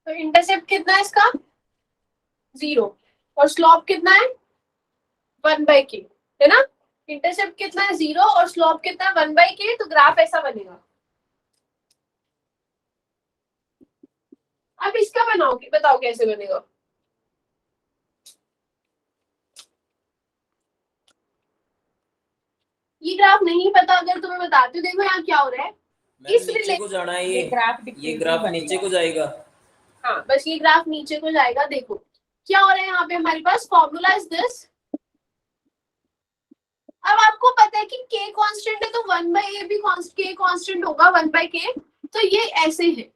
तो इंटरसेप्ट कितना है इसका? 0 और स्लोप कितना है? 1/k, है ना। इंटरसेप्ट कितना है? 0 और स्लोप कितना है? 1/k। तो ग्राफ ऐसा बनेगा। अब इसका बनाओगे, बताओ कैसे बनेगा। ये ग्राफ नहीं पता अगर तुम्हें बताती हूँ, देखो यहाँ क्या हो रहा है। इस नीचे को जाना है, ये ग्राफ नीचे को जाएगा। हाँ, बस ये ग्राफ नीचे को जाएगा। देखो क्या हो रहा है यहाँ पे, हमारे पास फॉर्मूला इज दिस। अब आपको पता है कि k कांस्टेंट है तो 1/a भी k कांस्टेंट होगा 1/k। तो ये ऐसे है,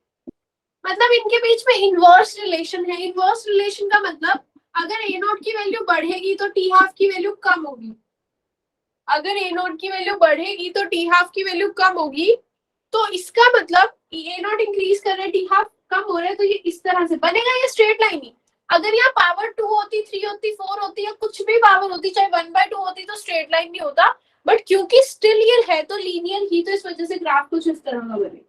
मतलब इनके बीच में इनवर्स रिलेशन है। इनवर्स रिलेशन का मतलब अगर a0 की वैल्यू बढ़ेगी तो t हाफ की वैल्यू कम होगी, अगर a0 की वैल्यू बढ़ेगी तो t हाफ की वैल्यू कम होगी। तो इसका मतलब a0 इंक्रीज कर रहा है, t हाफ कम हो रहा है, तो ये इस तरह से बनेगा। ये स्ट्रेट लाइन ही, अगर यहाँ पावर 2 होती, 3 होती, 4 होती या कुछ भी पावर होती, चाहे 1/2 होती, तो स्ट्रेट लाइन नहीं होता। बट क्योंकि स्टिल ये है तो लीनियर ही, तो इस वजह से ग्राफ कुछ इस तरह का बने,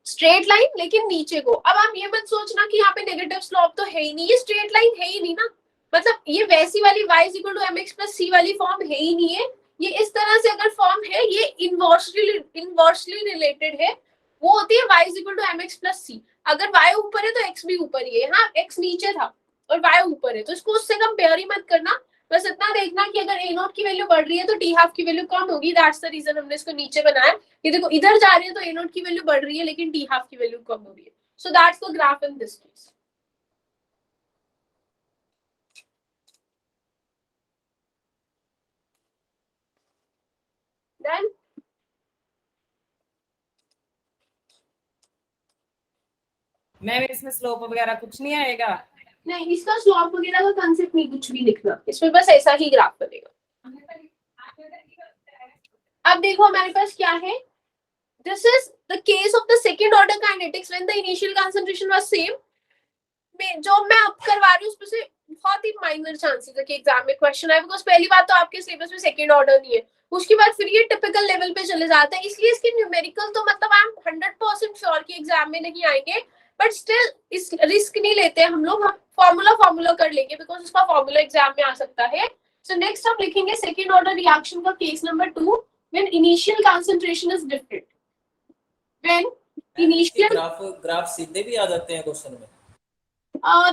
स्ट्रेट लाइन लेकिन नीचे को। अब आप ये मत सोचना कि यहाँ पे नेगेटिव स्लोप तो है ही नहीं, ये स्ट्रेट लाइन है ही नहीं ना, मतलब ये वैसी वाली y is equal to mx plus c वाली फॉर्म है ही नहीं है। ये इस तरह से अगर फॉर्म है, ये इनवर्सली रिलेटेड है, वो होती है y is equal to mx plus c। अगर y ऊपर है तो x भी ऊपर ही है, हाँ x नीचे था और y ऊपर है, तो इसको उससे कंपेयर ही मत करना। बस इतना देखना कि अगर a नॉट की वैल्यू बढ़ रही है तो t हाफ की वैल्यू कम होगी, दैट्स द रीजन हमने इसको नीचे बनाया। ये देखो इधर जा रही है तो a नॉट की वैल्यू बढ़ रही है लेकिन t हाफ की वैल्यू कम हो रही है, so that's the graph in this case. Then ma'am इसमें स्लोप वगैरह कुछ नहीं आएगा? नहीं, इसका स्लॉप वगैरह का कांसेप्ट नहीं कुछ भी लिखना, इसमें बस ऐसा ही ग्राफ बनेगा। अब देखो हमारे पास क्या है, this is the case of the second order kinetics when the initial concentration was same. जो मैं अब करवा रही हूँ उसमें से बहुत ही माइनर चांसेस है कि एग्जाम में क्वेश्चन आए, बिकॉज पहली बात तो आपके सिलेबस में सेकंड ऑर्डर नहीं है, उसके बाद फिर ये टिपिकल लेवल पे चले जाता है, इसलिए इसके न्यूमेरिकल तो मतलब आई एम 100% श्योर कि एग्जाम में नहीं आएंगे, बट स्टिल इस रिस्क नहीं लेते हम लोग, हम फॉर्मूला कर लेंगे बिकॉज उसका फॉर्मूला एग्जाम में आ सकता है। सो नेक्स्ट हम लिखेंगे सेकंड ऑर्डर रिएक्शन का case number 2 when initial concentration is different. When initial graph सीधे भी आ जाते हैं क्वेश्चन में?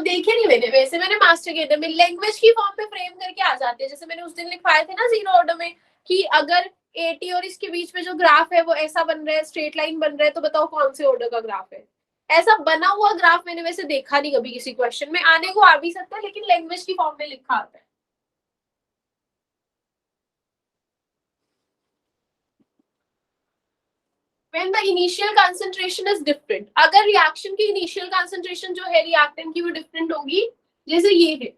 देखे नहीं मैंने, वैसे मैंने मास्टर किए थे, मैं लैंग्वेज की फॉर्म पे फ्रेम करके आ जाते हैं, जैसे मैंने उस दिन लिखवाए थे ना जीरो ऑर्डर में कि अगर 80 और इसके बीच में जो ग्राफ है वो ऐसा बन रहा है, स्ट्रेट लाइन बन रहा है, तो बताओ कौन से ऑर्डर का ग्राफ है। ऐसा बना हुआ ग्राफ मैंने वैसे देखा नहीं कभी किसी क्वेश्चन में, आने को आ भी सकता है लेकिन लैंग्वेज की फॉर्म में लिखा आता है। When the initial concentration is different, अगर रिएक्शन की इनिशियल कंसंट्रेशन जो है रिएक्टेंट की वो डिफरेंट होगी, जैसे ये है,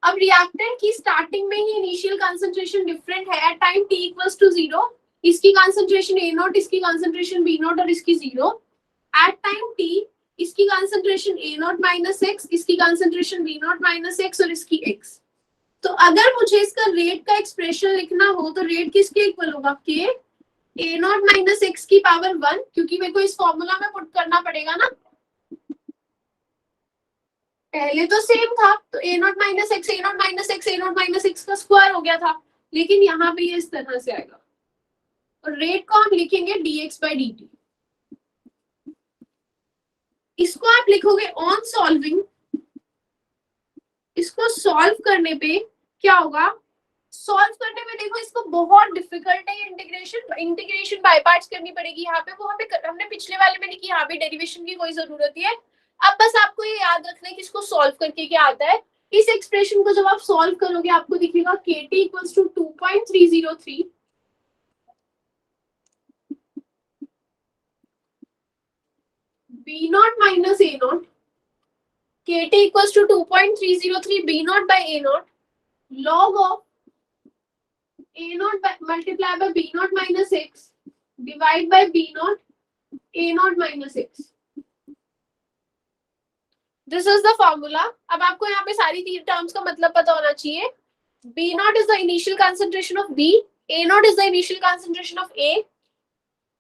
अब रिएक्टेंट की स्टार्टिंग में ही इनिशियल कंसंट्रेशन डिफरेंट है at time t equals to 0, इसकी कंसंट्रेशन a नॉट, इसकी कंसंट्रेशन b नॉट और इसकी 0, एट टाइम t इसकी concentration a naught minus x, इसकी concentration b naught minus x और इसकी x। तो अगर मुझे इसका रेट का एक्सप्रेशन लिखना हो तो रेट किसके इक्वल होगा, k a naught minus x की पावर 1, क्योंकि मेरे को इस फॉर्मूला में पुट करना पड़ेगा ना, पहले तो सेम था तो a naught minus x a naught minus x a naught minus x का स्क्वायर हो गया था, लेकिन यहाँ पे ये इस तरह से आएगा और रेट को हम लिखेंगे dx by dt। इसको आप लिखोगे ऑन सॉल्विंग, इसको सॉल्व करने पे क्या होगा, सॉल्व करने में देखो इसको बहुत डिफिकल्ट है, इंटीग्रेशन बाय पार्ट्स करनी पड़ेगी यहाँ पे, वो हमने पिछले वाले में लिखी, यहाँ पे डेरिवेशन की कोई जरूरत नहीं है। अब बस आपको ये याद रखना है कि इसको सॉल्व करके क्या आता है, इस एक्सप्रेशन को जब आप सॉल्व करोगे आपको दिखेगा kt equals to 2.303, b naught minus a naught, kt equals to 2.303 b naught by a naught log of a naught multiply by b naught minus x divide by b naught a naught minus x। This is the formula. अब आपको यहाँ पे सारी तीन टर्म्स का मतलब पता होना चाहिए। b not is the initial concentration of b, a not is the initial concentration of a,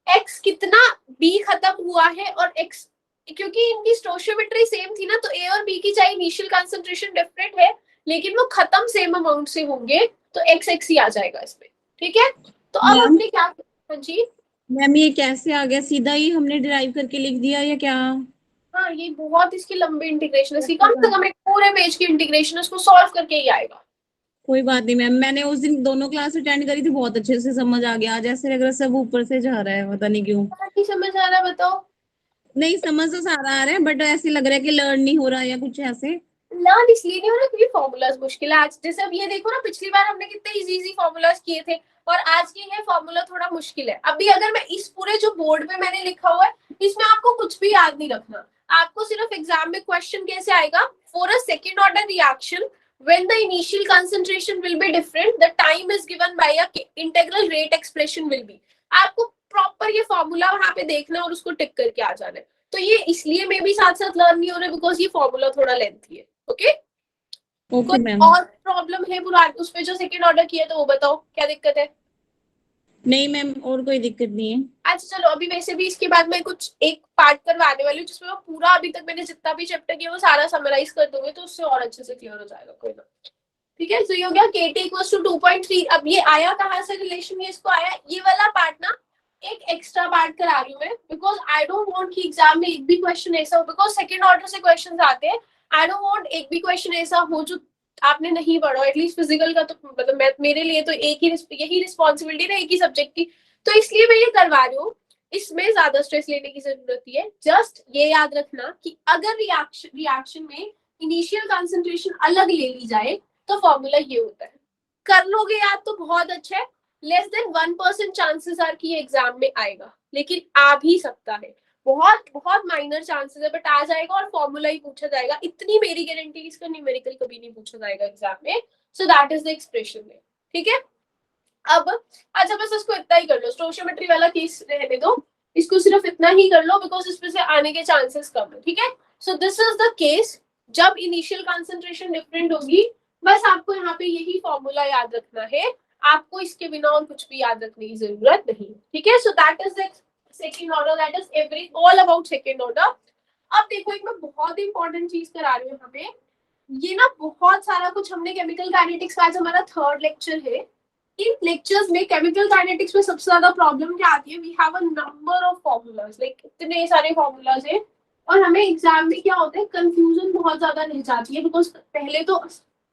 x कितना b खत्म हुआ है और x, क्योंकि इनकी स्टोइचियोमेट्री सेम थी ना तो a और b की चाहे इनिशियल कंसंट्रेशन डिफरेंट है लेकिन वो खत्म सेम अमाउंट से होंगे, तो x ही आ जाएगा इसमें, ठीक है। तो अब हमने क्या, हाँ जी मैम ये कैसे आ गया, सीधा ही हमने डिराइव करके लिख दिया या क्या? हाँ, ये बहुत इसकी लंबी इंटीग्रेशन है, कम से कम एक पूरे पेज की इंटीग्रेशन, उसको सॉल्व करके ही आएगा। कोई बात नहीं मैम, मैंने उस दिन दोनों क्लास अटेंड करी थी, बहुत अच्छे से समझ आ गया। आज ऐसे लग रहा है सब ऊपर से जा रहा है, पता नहीं क्यों। नहीं समझ आ रहा है बताओ? नहीं समझ तो सारा आ रहा है बट ऐसे लग रहा है कि लर्न नहीं हो रहा है या कुछ ऐसे। लर्न इसलिए नहीं हो रहा क्योंकि फॉर्मूलाज मुश्किल है। आज जैसे अब ये देखो ना, पिछली बार हमने कितने इजी फॉर्मूलाज किए थे और आज के ये फॉर्मूला थोड़ा मुश्किल है। अभी अगर मैं इस पूरे जो बोर्ड पे मैंने लिखा हुआ है इसमें आपको कुछ भी याद नहीं रखना, आपको सिर्फ एग्जाम में क्वेश्चन कैसे आएगा, for a second order reaction when the initial concentration will be different, the time is given by a integral rate expression will be। आपको प्रॉपर ये फॉर्मूला वहां पे देखना और उसको टिक करके आ जाना है। तो ये इसलिए मे भी साथ साथ लर्न नहीं हो रहा बिकॉज ये फॉर्मूला थोड़ा लेंथी है। ओके ओके और प्रॉब्लम है पूरा उसमें जो सेकंड ऑर्डर किया तो वो बताओ क्या दिक्कत है? नहीं मैम और कोई दिक्कत नहीं है। अच्छा चलो, अभी वैसे भी इसके बाद मैं कुछ एक पार्ट करवाने वाली हूँ जिसमें मैं पूरा अभी तक मैंने जितना भी चैप्टर किया वो सारा समराइज कर दूंगी, तो उससे और अच्छे से क्लियर हो जाएगा। कोई ना, ठीक है। तो ये हो गया kt इक्वल्स टू 2.3। अब ये आया कहाँ से रिलेशन, ये इसको आया ये वाला पार्ट ना, एक एक्स्ट्रा पार्ट करा रही हूँ मैं, बिकॉज आई डोंट वांट कि एग्जाम में एक भी क्वेश्चन ऐसा हो, बिकॉज सेकंड ऑर्डर से क्वेश्चंस आते हैं, आई डोंट वांट एक भी क्वेश्चन ऐसा हो जो आपने नहीं पढ़ा, एटलीस्ट फिजिकल का तो मतलब मेरे लिए तो यही रिस्पॉन्सिबिलिटी ना एक ही सब्जेक्ट की, तो इसलिए मैं ये करवा रही हूँ। इसमें ज्यादा स्ट्रेस लेने की जरूरत है। जस्ट ये याद रखना कि अगर रिएक्शन में इनिशियल कंसंट्रेशन अलग ले ली जाए तो फॉर्मूला ये होता है। कर लोगे याद तो बहुत अच्छा है। लेस देन 1% चांसेस आर कि ये एग्जाम में आएगा, लेकिन आ भी सकता है, बहुत बहुत माइनर चांसेस है, बट आ जाएगा और फॉर्मूला ही पूछा जाएगा, इतनी मेरी गारंटी, इसका न्यूमेरिकल कभी नहीं पूछा जाएगा एग्जाम में। So that is the expression में, ठीक है। अब अच्छा बस इसको इतना ही कर लो, स्टोइशियोमेट्री वाला केस रहने दो, इसको सिर्फ इतना ही कर लो बिकॉज इसमें से आने के चांसेस कम है, ठीक है। So this is the case जब इनिशियल कंसंट्रेशन डिफरेंट होगी, बस आपको यहाँ पे यही फॉर्मूला याद रखना है, आपको इसके बिना और कुछ भी याद रखने की जरूरत नहीं, ठीक है। So that is the second order, that is every all about second order. अब देखो एक मैं बहुत इंपॉर्टेंट चीज करा रही हूँ यहाँ पे, ये ना बहुत सारा कुछ हमने केमिकल काइनेटिक्स का, आज हमारा थर्ड लेक्चर है। इन लेक्चर्स में केमिकल काइनेटिक्स में सबसे ज्यादा प्रॉब्लम क्या आती है, we have a number of formulas, like इतने सारे फॉर्मूलाज हैं, और हमें एग्जाम में क्या होता है, कंफ्यूजन बहुत ज्यादा रह जाती है, बिकॉज पहले तो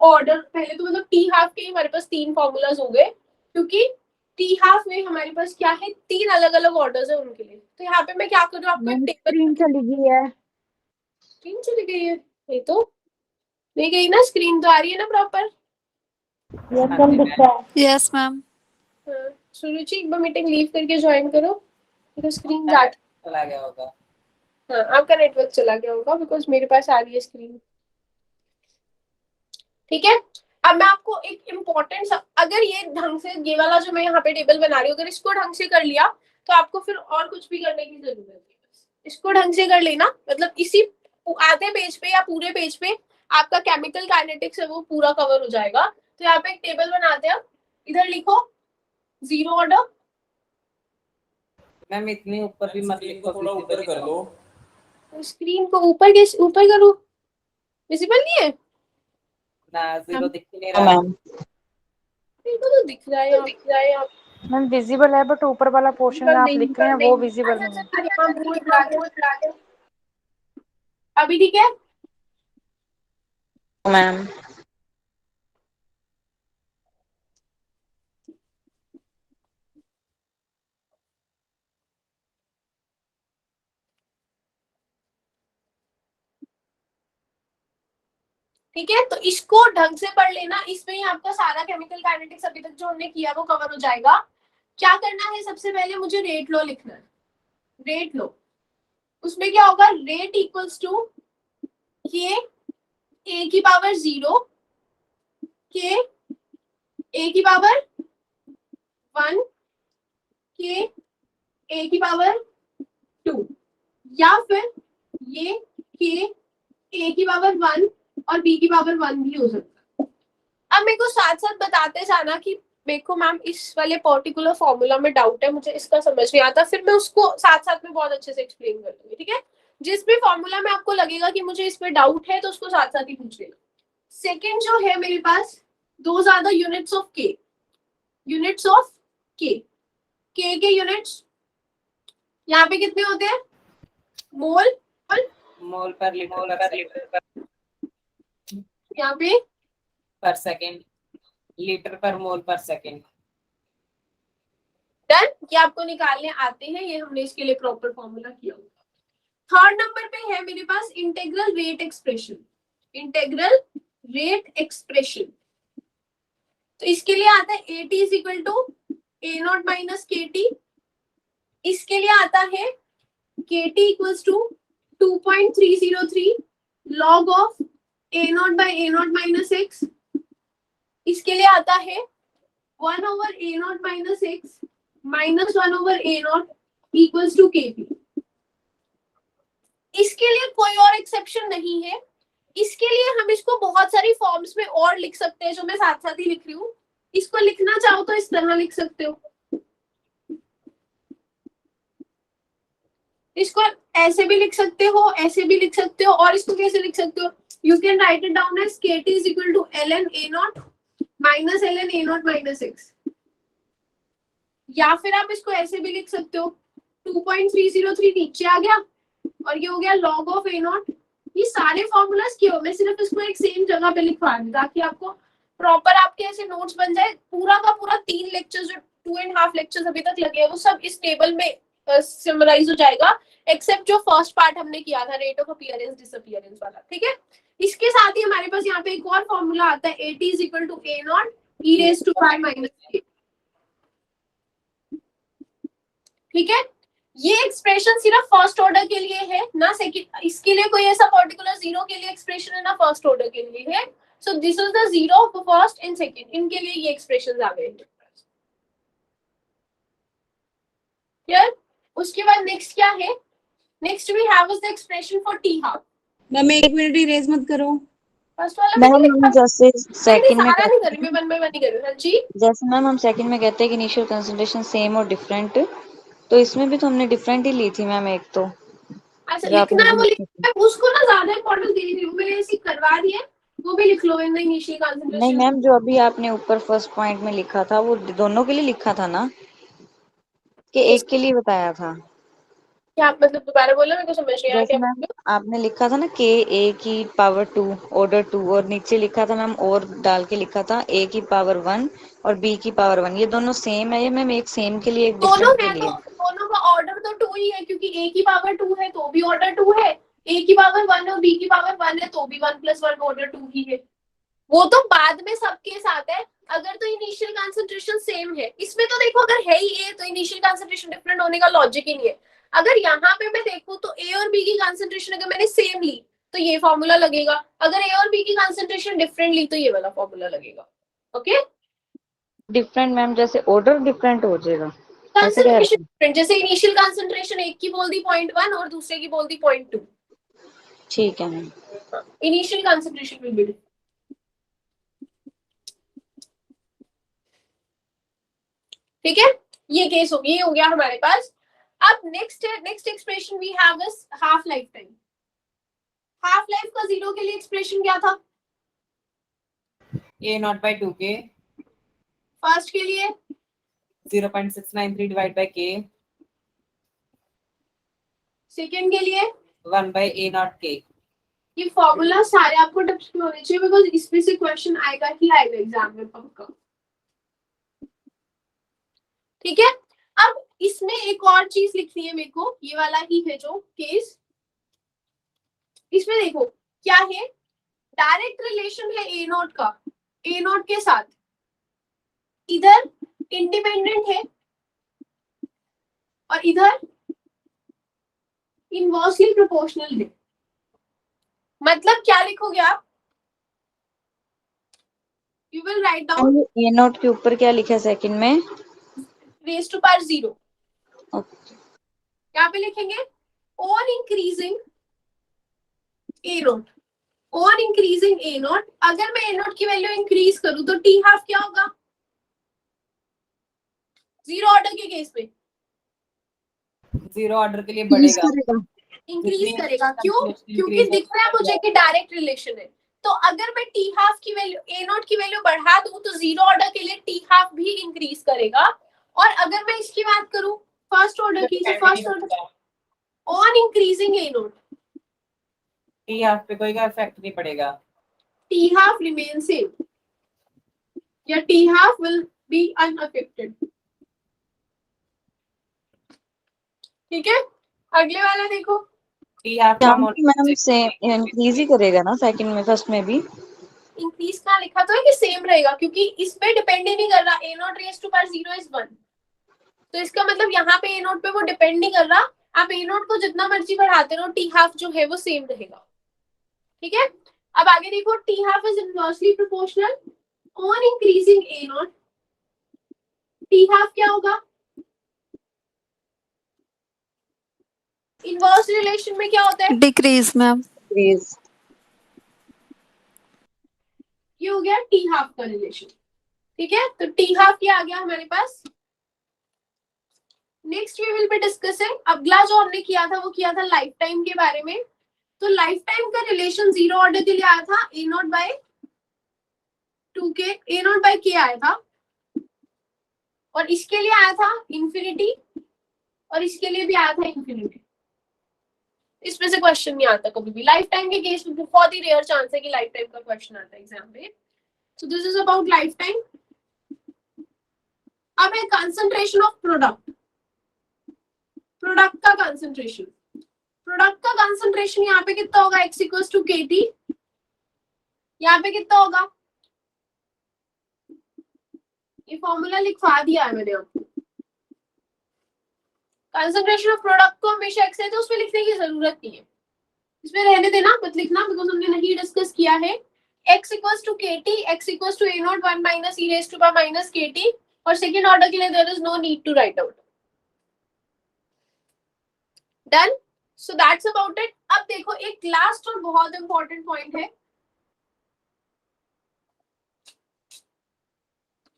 मतलब टी हाफ के हमारे पास 3 फॉर्मूलाज हो गए, क्योंकि टी हाफ में हमारे पास क्या है, 3 अलग अलग ऑर्डर्स है उनके लिए। तो यहाँ पे मैं क्या कर रही हूँ, आपको एक टेबल, स्क्रीन चली गई है। स्क्रीन चली गई है, नहीं तो नहीं गई ना, स्क्रीन तो आ रही है ना प्रॉपर। ये कौन दिख रहा है? Yes ma'am. सुरुचि एक बार मीटिंग लीव करके ज्वाइन करो, तो स्क्रीन चला गया होगा। हाँ आपका नेटवर्क चला गया होगा, बिकॉज मेरे पास आ रही है स्क्रीन, ठीक है। अब मैं आपको एक इम्पोर्टेंट, अगर ये ढंग से, ये वाला जो मैं यहाँ पे टेबल बना रही हूँ, अगर इसको ढंग से कर लिया तो आपको फिर और कुछ भी करने की जरूरत है, इसको ढंग से कर लेना, मतलब इसी आधे पेज पे या पूरे पेज पे आपका केमिकल काइनेटिक्स है वो पूरा कवर हो जाएगा। तो यहाँ पे एक टेबल बनाते हैं, इधर लिखो 0 ऑर्डर। मैम इतनी ऊपर भी मत लिखो, थोड़ा ऊपर कर लो, स्क्रीन को ऊपर करो, विजिबल नहीं है ना, 0 दिख नहीं रहा मैम। मेरे को तो दिख रहा है यहाँ। मैम विजिबल है बट ऊपर वाला पोर्शन में आप लिख रहे हैं वो विजिबल नहीं है। अभी ठीक है मैम। ठीक है, तो इसको ढंग से पढ़ लेना, इसमें ही आपका सारा केमिकल काइनेटिक्स अभी तक जो हमने किया वो कवर हो जाएगा। क्या करना है, सबसे पहले मुझे रेट लॉ लिखना है, रेट लॉ, उसमें क्या होगा, rate equals to K A की पावर 0 के ए की पावर 1 के ए की पावर 2, या फिर ये के ए की पावर 1 और बी की पावर 1 भी हो सकता है। अब मेरे को साथ साथ बताते जाना कि देखो मैम इस वाले पर्टिकुलर फॉर्मूला में डाउट है, मुझे इसका समझ नहीं आता, फिर मैं उसको साथ साथ में बहुत अच्छे से एक्सप्लेन कर दूंगी, ठीक है। जिस भी फॉर्मूला में आपको लगेगा कि मुझे इसमें डाउट है तो उसको साथ साथ ही पूछ लेना। सेकेंड जो है मेरे पास, दो ज्यादा यूनिट्स ऑफ के, के यूनिट्स यहाँ पे कितने होते हैं, मोल पर लीटर यहाँ पे पर सेकेंड, लीटर पर मोल पर सेकेंड। डन, ये आपको निकालने आते हैं, ये हमने इसके लिए प्रॉपर फॉर्मूला किया होगा। थर्ड नंबर पे है मेरे पास इंटीग्रल रेट एक्सप्रेशन, तो इसके लिए आता है AT is equal to A0 minus KT, इसके लिए आता है KT equals to 2.303 log of A0 by A0 minus x, इसके लिए आता है 1 over A0 minus x minus 1 over A0 equals to KP। इसके लिए कोई और एक्सेप्शन नहीं है, इसके लिए हम इसको बहुत सारी फॉर्म्स में और लिख सकते हैं, जो मैं साथ साथ ही लिख रही हूँ। इसको लिखना चाहो तो इस तरह लिख सकते हो, इसको ऐसे भी लिख सकते हो, ऐसे भी लिख सकते हो, और इसको कैसे लिख सकते हो, you can write it down as KT is equal to ln A0 minus ln A0 minus x, या फिर आप इसको ऐसे भी लिख सकते हो 2.303 नीचे आ गया और ये हो गया log ऑफ ए नॉट। ये सारे फॉर्मूलाज क्यों, मैं सिर्फ इसको एक सेम जगह पे लिखवा दूं ताकि आपको प्रॉपर आपके ऐसे नोट्स बन जाए। पूरा का पूरा 3 लेक्चर्स जो 2.5 लेक्चर्स अभी तक लगे हैं वो सब इस टेबल में सिमराइज हो जाएगा, एक्सेप्ट जो फर्स्ट पार्ट हमने किया था रेट ऑफ अपीयरेंस डिसअपीयरेंस वाला। ठीक है, इसके साथ ही हमारे पास यहाँ पे एक और फॉर्मूला आता है AT is equal to A not E raise to y minus A. ठीक है, ये एक्सप्रेशन सिर्फ फर्स्ट ऑर्डर के लिए है ना सेकंड, इसके लिए कोई ऐसा पर्टिकुलर जीरो के लिए एक्सप्रेशन है ना फर्स्ट ऑर्डर के लिए है। So this is the zero of first and second, इनके लिए ये एक्सप्रेशंस आ गए। क्लियर? उसके बाद नेक्स्ट क्या है, next we have the expression for T half. Ma'am 1 minute erase मत करो। फर्स्ट वाला मैम मैंने हम लिखा, जैसे सेकंड में सारा नहीं कर रही मैं, वन बाय वन ही कर रही हूँ। हाँ जी, जैसे मैम हम सेकंड में कहते हैं कि इनिशियल कंसंट्रेशन सेम और डिफरेंट, तो इसमें भी तो हमने डिफरेंट ही ली थी मैम एक तो। अच्छा जो आपने लिखना है वो अभी लिखना है, उसको ना ज्यादा इंपॉर्टेंस दे रही हूँ, मैंने ऐसे करवा दिया, वो भी लिख लो इन द इनिशियल नहीं कंसंट्रेशन। मैम, जो अभी आपने ऊपर फर्स्ट पॉइंट में लिखा था वो दोनों के लिए लिखा था ना, कि एक के लिए बताया था? क्या आप मतलब दोबारा बोलो, मेरे को समझ नहीं आया जैसे क्या मैम बोल रहे आपने लिखा था ना के ए की पावर 2 ऑर्डर 2, और नीचे लिखा था मैम और डाल के लिखा था ए की पावर 1 और बी की पावर 1, ये दोनों सेम है या मैम एक सेम के लिए एक हो। दोनों डिफरेंट के है तो लिए? दोनों का ऑर्डर तो 2 ही है, क्योंकि a की पावर 2 है तो भी ऑर्डर 2 है, a की पावर 1 और b की पावर 1 है तो भी 1 + 1 ऑर्डर 2 ही है। वो तो बाद में सबके साथ है। अगर तो इनिशियल कंसंट्रेशन सेम है, इसमें तो देखो अगर है ही a तो इनिशियल कंसंट्रेशन डिफरेंट होने का लॉजिक ही नहीं है। अगर यहाँ पे मैं देखूं तो a और b की कंसंट्रेशन अगर मैंने सेम ली तो ये फॉर्मूला लगेगा, अगर a और b की कंसंट्रेशन डिफरेंट ली तो ये वाला फॉर्मूला लगेगा। ओके, डिफरेंट मैम जैसे ऑर्डर डिफरेंट हो जाएगा, ऐसे कह रहे कंसंट्रेशन हैं? डिफरेंट, जैसे इनिशियल कंसंट्रेशन एक की बोल दी 0.1 और दूसरे की बोल दी 0.2, ठीक है ma'am. Initial concentration will be. ठीक है, ये केस हो गया, ये हो गया हमारे पास। अब next expression we have is half life time. Half life का जीरो के लिए एक्सप्रेशन क्या था? A not by 2k, first के लिए 0.693 डिवाइड बाय k, सेकंड के लिए 1 बाय ए नॉट k। ये फॉर्मूला सारे आपको टिप्स में होने चाहिए, बिकॉज इसमें से क्वेश्चन आएगा ही आएगा एग्जाम में पक्का। ठीक है, अब इसमें एक और चीज लिखनी है मेरे को, ये वाला ही है जो केस। इसमें देखो क्या है, डायरेक्ट रिलेशन है ए नॉट का, ए नॉट के साथ, इधर इंडिपेंडेंट है और इधर इनवर्सली प्रोपोर्शनल है। मतलब क्या लिखोगे आप, you will write down A note के ऊपर क्या लिखा है सेकंड में? Raise to power 0। ओके, यहाँ पे लिखेंगे on increasing A not, on increasing A not. अगर मैं ए नॉट की वैल्यू इंक्रीज करूं तो टी हाफ क्या होगा, जीरो ऑर्डर के केस में जीरो ऑर्डर के लिए बढ़ेगा, इंक्रीज करेगा। क्यों? क्योंकि दिख रहा है मुझे कि डायरेक्ट रिलेशन है। तो अगर मैं टी हाफ की वैल्यू ए नॉट की वैल्यू बढ़ा दूं तो जीरो ऑर्डर के लिए टी हाफ भी इंक्रीज करेगा। और अगर मैं इसकी बात करूं फर्स्ट ऑर्डर की, तो first order on increasing A not, T half पे कोई का इफेक्ट नहीं पड़ेगा, टी हाफ रिमेन सेम या T half will be unaffected. ठीक है, अगले वाला देखो, टी हाफ कम होने मैम से इंक्रीज ही करेगा ना सेकंड में, फर्स्ट में भी? इंक्रीज का लिखा तो है कि सेम रहेगा, क्योंकि इस पे डिपेंड ही नहीं कर रहा, A not raise to power 0 is 1, तो इसका मतलब यहाँ पे ए नॉट पे वो डिपेंड नहीं कर रहा। आप ए नॉट को जितना मर्जी बढ़ाते रहो, टी हाफ जो है वो सेम रहेगा। ठीक है, अब आगे देखो, T half is inversely proportional on increasing A not, T half क्या होगा, इनवर्स रिलेशन में क्या होता है, डिक्रीज मैम। इंक्रीज। ये हो गया टी हाफ का रिलेशन। ठीक है, तो टी हाफ ये आ गया हमारे पास। Next we will be discussing, अगला जो हमने किया था वो किया था लाइफ टाइम के बारे में। तो लाइफ टाइम का रिलेशन जीरो ऑर्डर के लिए आया था A not by 2k, A not by k आया था। और इसके लिए आया था इंफिनिटी, और इसके लिए भी आया था इंफिनिटी। इसमें से क्वेश्चन नहीं आता कभी भी। लाइफ टाइम के केस में बहुत ही रेयर चांस है कि लाइफ टाइम का क्वेश्चन आता है एग्जाम में। So this is about life time. अब है कंसंट्रेशन ऑफ प्रोडक्ट। प्रोडक्ट का कंसंट्रेशन, प्रोडक्ट का कंसंट्रेशन यहाँ पे कितना होगा, x इक्वल्स टू KT। यहाँ पे कितना होगा, ये फॉर्मूला लिखवा दिया है मैंने आपको। कंसंट्रेशन ऑफ प्रोडक्ट को हमेशा x है तो उसमें लिखने की जरूरत नहीं है, इसमें रहने देना, मत लिखना, बिकॉज हमने नहीं डिस्कस किया है। x equals to KT, x equals to A0 1 minus e raise to power minus KT, और सेकेंड ऑर्डर के लिए there is no need to write out. Done, so that's about it. अब देखो एक लास्ट और बहुत इंपॉर्टेंट पॉइंट है,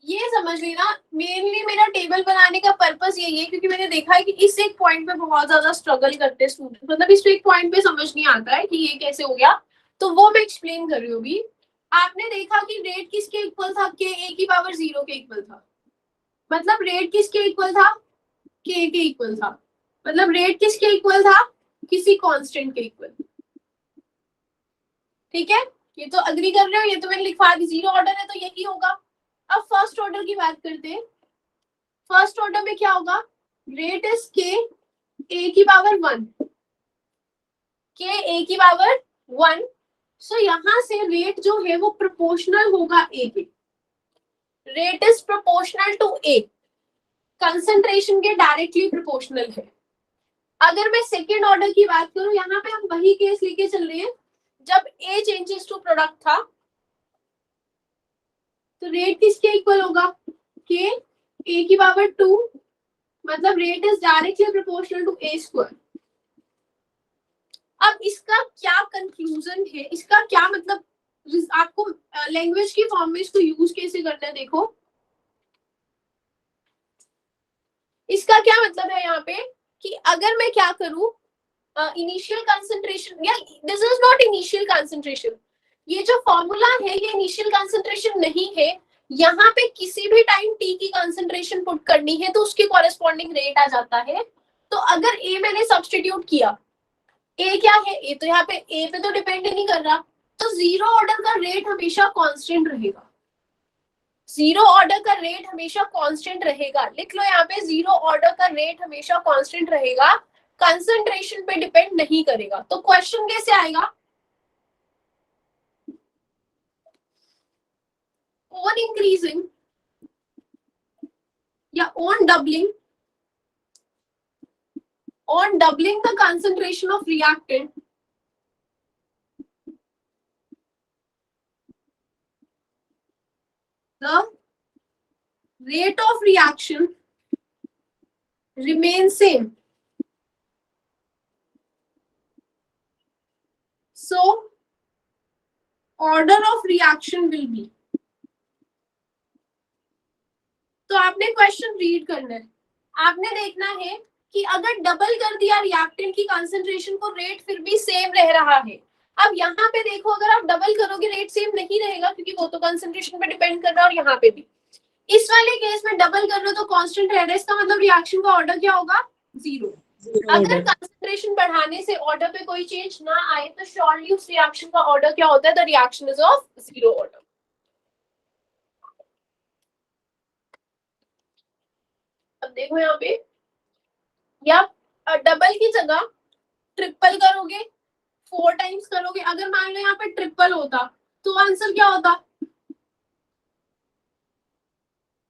ये समझ लेना। मेनली मेरा टेबल बनाने का पर्पस यही है क्योंकि मैंने देखा है कि इस एक पॉइंट पे बहुत ज्यादा स्ट्रगल करते हैं स्टूडेंट, मतलब इस एक पॉइंट पे समझ नहीं आता है कि ये कैसे हो गया, तो वो मैं एक्सप्लेन कर रही हूँ अभी। आपने देखा कि रेट किसके इक्वल था, के ए की पावर 0 के इक्वल था, मतलब रेट किसके इक्वल था, के के इक्वल था, मतलब रेट किसके इक्वल था, किसी कांस्टेंट के इक्वल। ठीक है, ये तो अग्री कर रहे हो, ये तो मैंने लिखवा दी, 0 ऑर्डर है तो यही होगा। अब फर्स्ट ऑर्डर की बात करते हैं। फर्स्ट ऑर्डर में क्या होगा, रेट इज के ए की पावर 1, के ए की पावर 1। सो यहां से रेट जो है वो प्रोपोर्शनल होगा ए के, rate is proportional to A, concentration के डायरेक्टली प्रोपोर्शनल है। अगर मैं सेकेंड ऑर्डर की बात करूं, यहाँ पे हम वही केस लेके चल रहे हैं जब ए चेंजेस टू प्रोडक्ट था, तो रेट किसके इक्वल होगा, के ए की पावर 2, मतलब rate is directly proportional to A square. अब इसका क्या कंक्लूजन है, इसका क्या मतलब, आपको लैंग्वेज की फॉर्म में इसको यूज कैसे करना है, देखो इसका क्या मतलब है यहाँ पे कि अगर मैं क्या करूं, इनिशियल कंसंट्रेशन, या this is not initial concentration, ये जो फॉर्मूला है ये इनिशियल कंसंट्रेशन नहीं है। यहाँ पे किसी भी टाइम टी की कंसंट्रेशन पुट करनी है तो उसके कॉरेस्पॉन्डिंग रेट आ जाता है। तो अगर ए मैंने सब्स्टिट्यूट किया, ए क्या है, ए तो यहाँ पे ए पे तो डिपेंड नहीं कर रहा, तो 0 ऑर्डर का रेट हमेशा कांस्टेंट रहेगा, 0 ऑर्डर का रेट हमेशा कांस्टेंट रहेगा। लिख लो यहाँ पे 0 ऑर्डर का रेट हमेशा कांस्टेंट रहेगा, कंसंट्रेशन पे डिपेंड नहीं करेगा। तो क्वेश्चन कैसे आएगा, on increasing या on doubling the concentration of reactant, the rate of reaction remains same. So order of reaction will be, तो आपने क्वेश्चन रीड करना है, आपने देखना है कि अगर डबल कर दिया रिएक्टेंट की कंसंट्रेशन को, रेट फिर भी सेम रह रहा है। अब यहाँ पे देखो, अगर आप डबल करोगे रेट सेम नहीं रहेगा क्योंकि वो तो कंसंट्रेशन पे डिपेंड कर रहा है, और यहाँ पे भी इस वाले केस में डबल कर रहे हो तो कांस्टेंट रह रहा है, इसका मतलब रिएक्शन का ऑर्डर क्या होगा, 0। अगर कंसंट्रेशन बढ़ाने से ऑर्डर पे कोई चेंज ना आए तो श्योरली उस रिएक्शन का ऑर्डर क्या होता है, the reaction is of 0 order. अब देखो यहाँ पे, या डबल की जगह ट्रिपल करोगे, 4 टाइम्स करोगे, अगर मान लो यहाँ पे ट्रिपल होता तो आंसर क्या होता,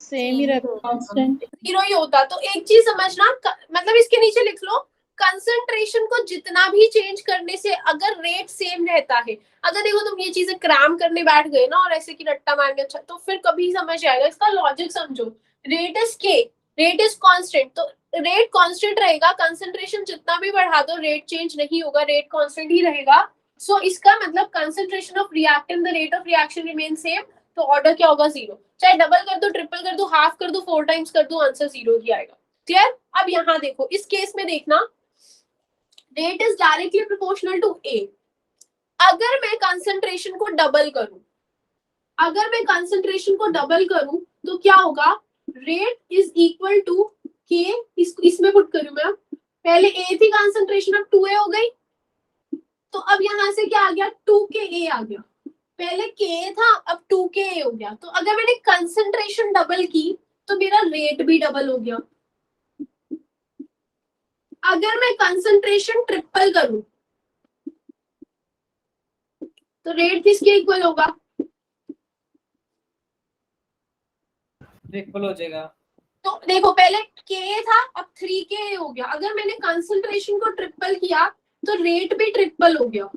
सेम ही रहता, कांस्टेंट 0 ही होता। तो एक चीज समझना, मतलब इसके नीचे लिख लो, कंसंट्रेशन को जितना भी चेंज करने से अगर रेट सेम रहता है, अगर देखो तुम ये चीजें क्रैम करने बैठ गए ना और ऐसे की रट्टा मारने, अच्छा तो फिर कभी समझ आएगा, इसका लॉजिक समझो। रेट इज के, रेट इज कांस्टेंट, तो रेट कांस्टेंट रहेगा, कंसंट्रेशन जितना भी बढ़ा दो रेट चेंज नहीं होगा, रेट कांस्टेंट ही रहेगा। सो इसका मतलब concentration of reactant, the rate of reaction remain same, तो ऑर्डर क्या होगा, 0। चाहे डबल कर दो, ट्रिपल कर दो, हाफ कर दो, 4 टाइम्स कर दो, आंसर 0 ही आएगा। क्लियर। अब यहाँ देखो, इस केस में देखना, rate is directly proportional to A. अगर मैं कंसंट्रेशन को डबल करूं, अगर मैं कंसंट्रेशन को डबल करूं तो क्या होगा, रेट इज इक्वल टू के, इसमें पुट करूं मैं, पहले ए थी कंसंट्रेशन, अब 2a हो गई, तो अब यहाँ से क्या आ गया, 2ka आ गया, पहले ka था अब 2ka हो गया। तो अगर मैंने कंसंट्रेशन डबल की तो मेरा रेट भी डबल हो गया। अगर मैं कंसंट्रेशन ट्रिपल करूं तो रेट किसके इक्वल होगा, ट्रिपल हो जाएगा। तो देखो पहले K था अब 3Ka हो गया, अगर मैंने कंसंट्रेशन को ट्रिपल किया तो रेट भी ट्रिपल हो गया।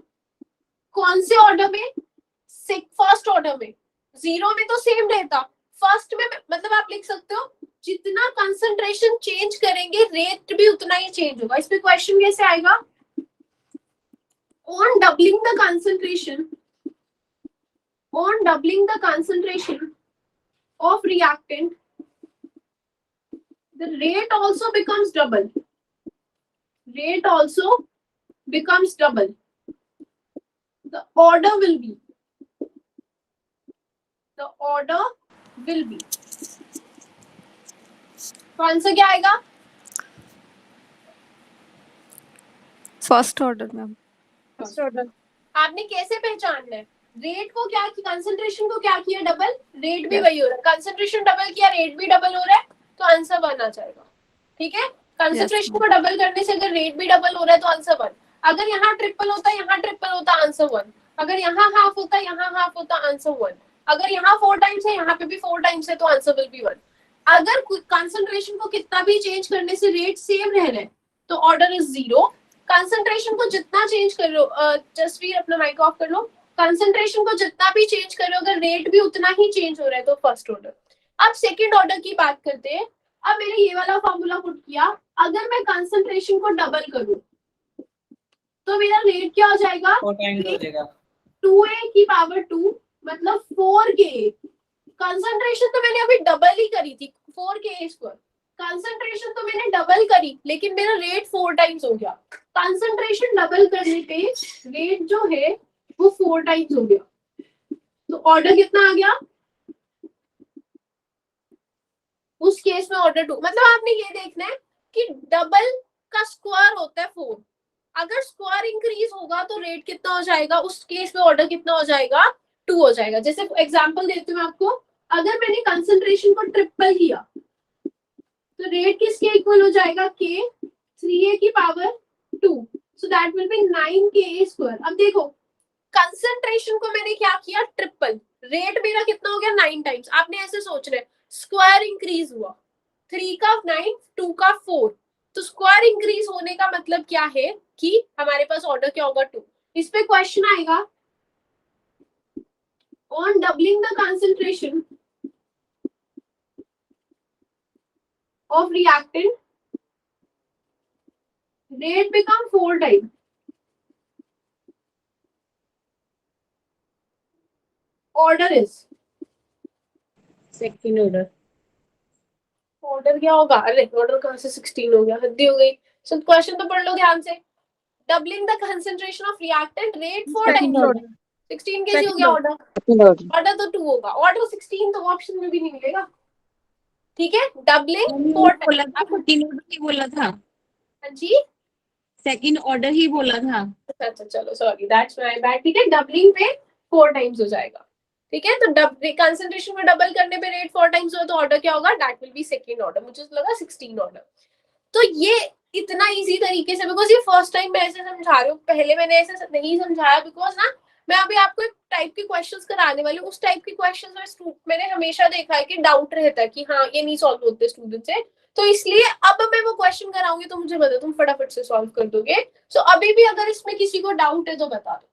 कौन से ऑर्डर में, फर्स्ट ऑर्डर में, जीरो में तो सेम रहता, फर्स्ट में मतलब आप लिख सकते हो जितना कंसंट्रेशन चेंज करेंगे रेट भी उतना ही चेंज होगा। इस पे क्वेश्चन कैसे आएगा, on doubling the concentration of reactant, the rate also becomes double. The order will be तो आंसर क्या आएगा, first order ma'am. First order. आपने कैसे पहचानना है, रेट को क्या, कंसंट्रेशन को क्या किया डबल, रेट भी वही हो रहा है, कंसंट्रेशन डबल किया रेट भी डबल हो रहा है, तो आंसर 1 आ जाएगा। ठीक है, कंसंट्रेशन को डबल करने से अगर रेट भी डबल हो रहा है तो आंसर 1, अगर यहाँ ट्रिपल होता यहाँ ट्रिपल होता आंसर 1, अगर यहाँ हाफ होता यहाँ हाफ होता आंसर 1, अगर यहाँ 4 टाइम्स है यहाँ पे भी 4 टाइम्स है तो आंसर विल बी 1। अगर कंसंट्रेशन को कितना भी चेंज करने से रेट सेम रह रहा है तो ऑर्डर इज 0। कंसंट्रेशन को जितना चेंज कर लो, जसवीर अपना माइक ऑफ कर लो, कंसंट्रेशन को जितना भी चेंज करो अगर रेट भी उतना ही चेंज हो रहा है तो फर्स्ट ऑर्डर। अब सेकंड ऑर्डर की बात करते हैं। अब मैंने ये वाला फॉर्मूला पुट किया, अगर मैं कंसंट्रेशन को डबल करूं तो मेरा रेट क्या हो जाएगा, 2a की पावर 2 मतलब 4ka। कंसंट्रेशन तो मैंने अभी डबल ही करी थी, 4ka स्क्वायर, कंसंट्रेशन तो मैंने डबल करी लेकिन मेरा रेट 4 टाइम्स हो गया। कंसंट्रेशन डबल करने पे रेट जो है वो 4 टाइम्स हो गया, तो ऑर्डर कितना आ गया, उस केस में ऑर्डर 2। मतलब आपने ये देखना है कि डबल का स्क्वायर होता है 4, अगर स्क्वायर इंक्रीज होगा तो रेट कितना हो जाएगा, उस केस में ऑर्डर कितना हो जाएगा, 2 हो जाएगा। जैसे एग्जांपल देती हूँ आपको, अगर मैंने कंसंट्रेशन को ट्रिपल किया तो रेट किसके इक्वल हो जाएगा, k 3a की power 2, so that will B 9ka square. अब देखो कंसंट्रेशन को मैंने क्या किया, ट्रिपल, रेट मेरा कितना हो गया 9 टाइम्स। आपने ऐसे सोचना है स्क्वायर इंक्रीज हुआ, 3 का 9 2 का 4, तो स्क्वायर इंक्रीज होने का मतलब क्या है कि हमारे पास ऑर्डर क्या होगा, 2। इस पे क्वेश्चन आएगा, on doubling the concentration of reactant, rate become 4 times. Order is second order. Order क्या होगा, अरे ऑर्डर कहाँ से 16 हो गया, हद्दी हो गई। सो क्वेश्चन तो पढ़ लो ध्यान से, doubling the concentration of reactant, rate 4 times, 16 KG हो गया ऑर्डर, ऑर्डर तो 2 होगा, ऑर्डर 16 तो ऑप्शन में भी नहीं मिलेगा। ठीक है, डबलिंग 4 टाइम्स, सेकंड ऑर्डर ही बोला था जी, सेकंड ऑर्डर ही बोला था। अच्छा चलो सॉरी, दैट्स माय बैड। ठीक है, डबलिंग पे 4 टाइम्स हो जाएगा। ठीक है, तो कंसंट्रेशन को डबल करने पे रेट 4 टाइम्स हो तो ऑर्डर क्या होगा, that will B second order. मुझे तो लगा 16 ऑर्डर। तो ये इतना इजी तरीके से, बिकॉज ये फर्स्ट टाइम मैं ऐसे समझा रही हूँ, पहले मैंने ऐसे नहीं समझाया, बिकॉज ना मैं अभी आपको एक टाइप के क्वेश्चंस कराने वाली हूँ। उस टाइप के क्वेश्चंस में मैंने हमेशा देखा है कि डाउट रहता है कि हाँ ये नहीं सॉल्व होते स्टूडेंट से, तो इसलिए अब मैं वो क्वेश्चन कराऊंगी तो मुझे बता, तुम फटाफट से सॉल्व कर दोगे। सो अभी भी अगर इसमें किसी को डाउट है तो बता दो,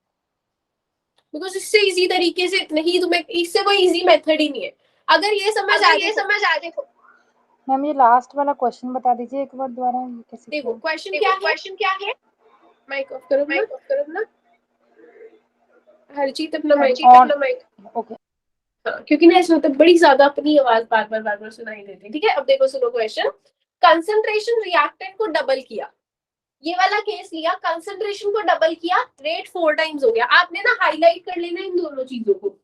बिकॉज इससे इजी तरीके से नहीं, तुम्हें इससे कोई इजी मेथड ही नहीं है। अगर ये समझ आ जाए, मैम ये लास्ट वाला क्वेश्चन बता दीजिए एक बार दोबारा, कैसे देखो क्वेश्चन क्या है, माइक ऑफ करो ना हरजीत, अपना माइक ओके। हाँ, क्योंकि ना इसमें तो बड़ी ज्यादा अपनी आवाज बार बार सुनाई देती है। ठीक है, अब देखो सुनो क्वेश्चन, कंसंट्रेशन रिएक्टेंट को डबल किया, ये वाला केस लिया, कंसंट्रेशन को डबल किया, रेट 4 टाइम्स हो गया। आपने ना हाईलाइट कर लेना इन दोनों चीजों को,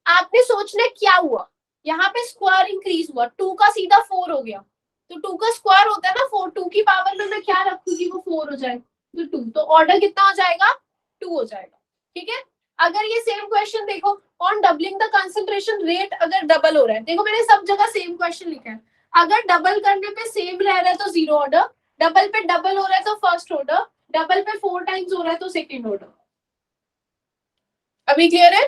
आपने सोचना क्या हुआ, यहाँ पे स्क्वायर इंक्रीज हुआ, 2 का सीधा 4 हो गया, तो 2 का स्क्वायर होता है ना 4, 2 की पावर में मैं क्या रखूंगी वो 4 हो जाए, तो 2, तो ऑर्डर कितना हो जाएगा 2 हो जाएगा। ठीक है, अगर ये सेम क्वेश्चन देखो on doubling the concentration rate, अगर डबल हो रहा है, देखो मैंने सब जगह सेम क्वेश्चन लिखा है, अगर डबल करने पे सेम रह रहा है तो 0 ऑर्डर, डबल पे डबल हो रहा है तो फर्स्ट ऑर्डर, डबल पे 4 टाइम्स हो रहा है तो सेकंड ऑर्डर। अभी क्लियर है?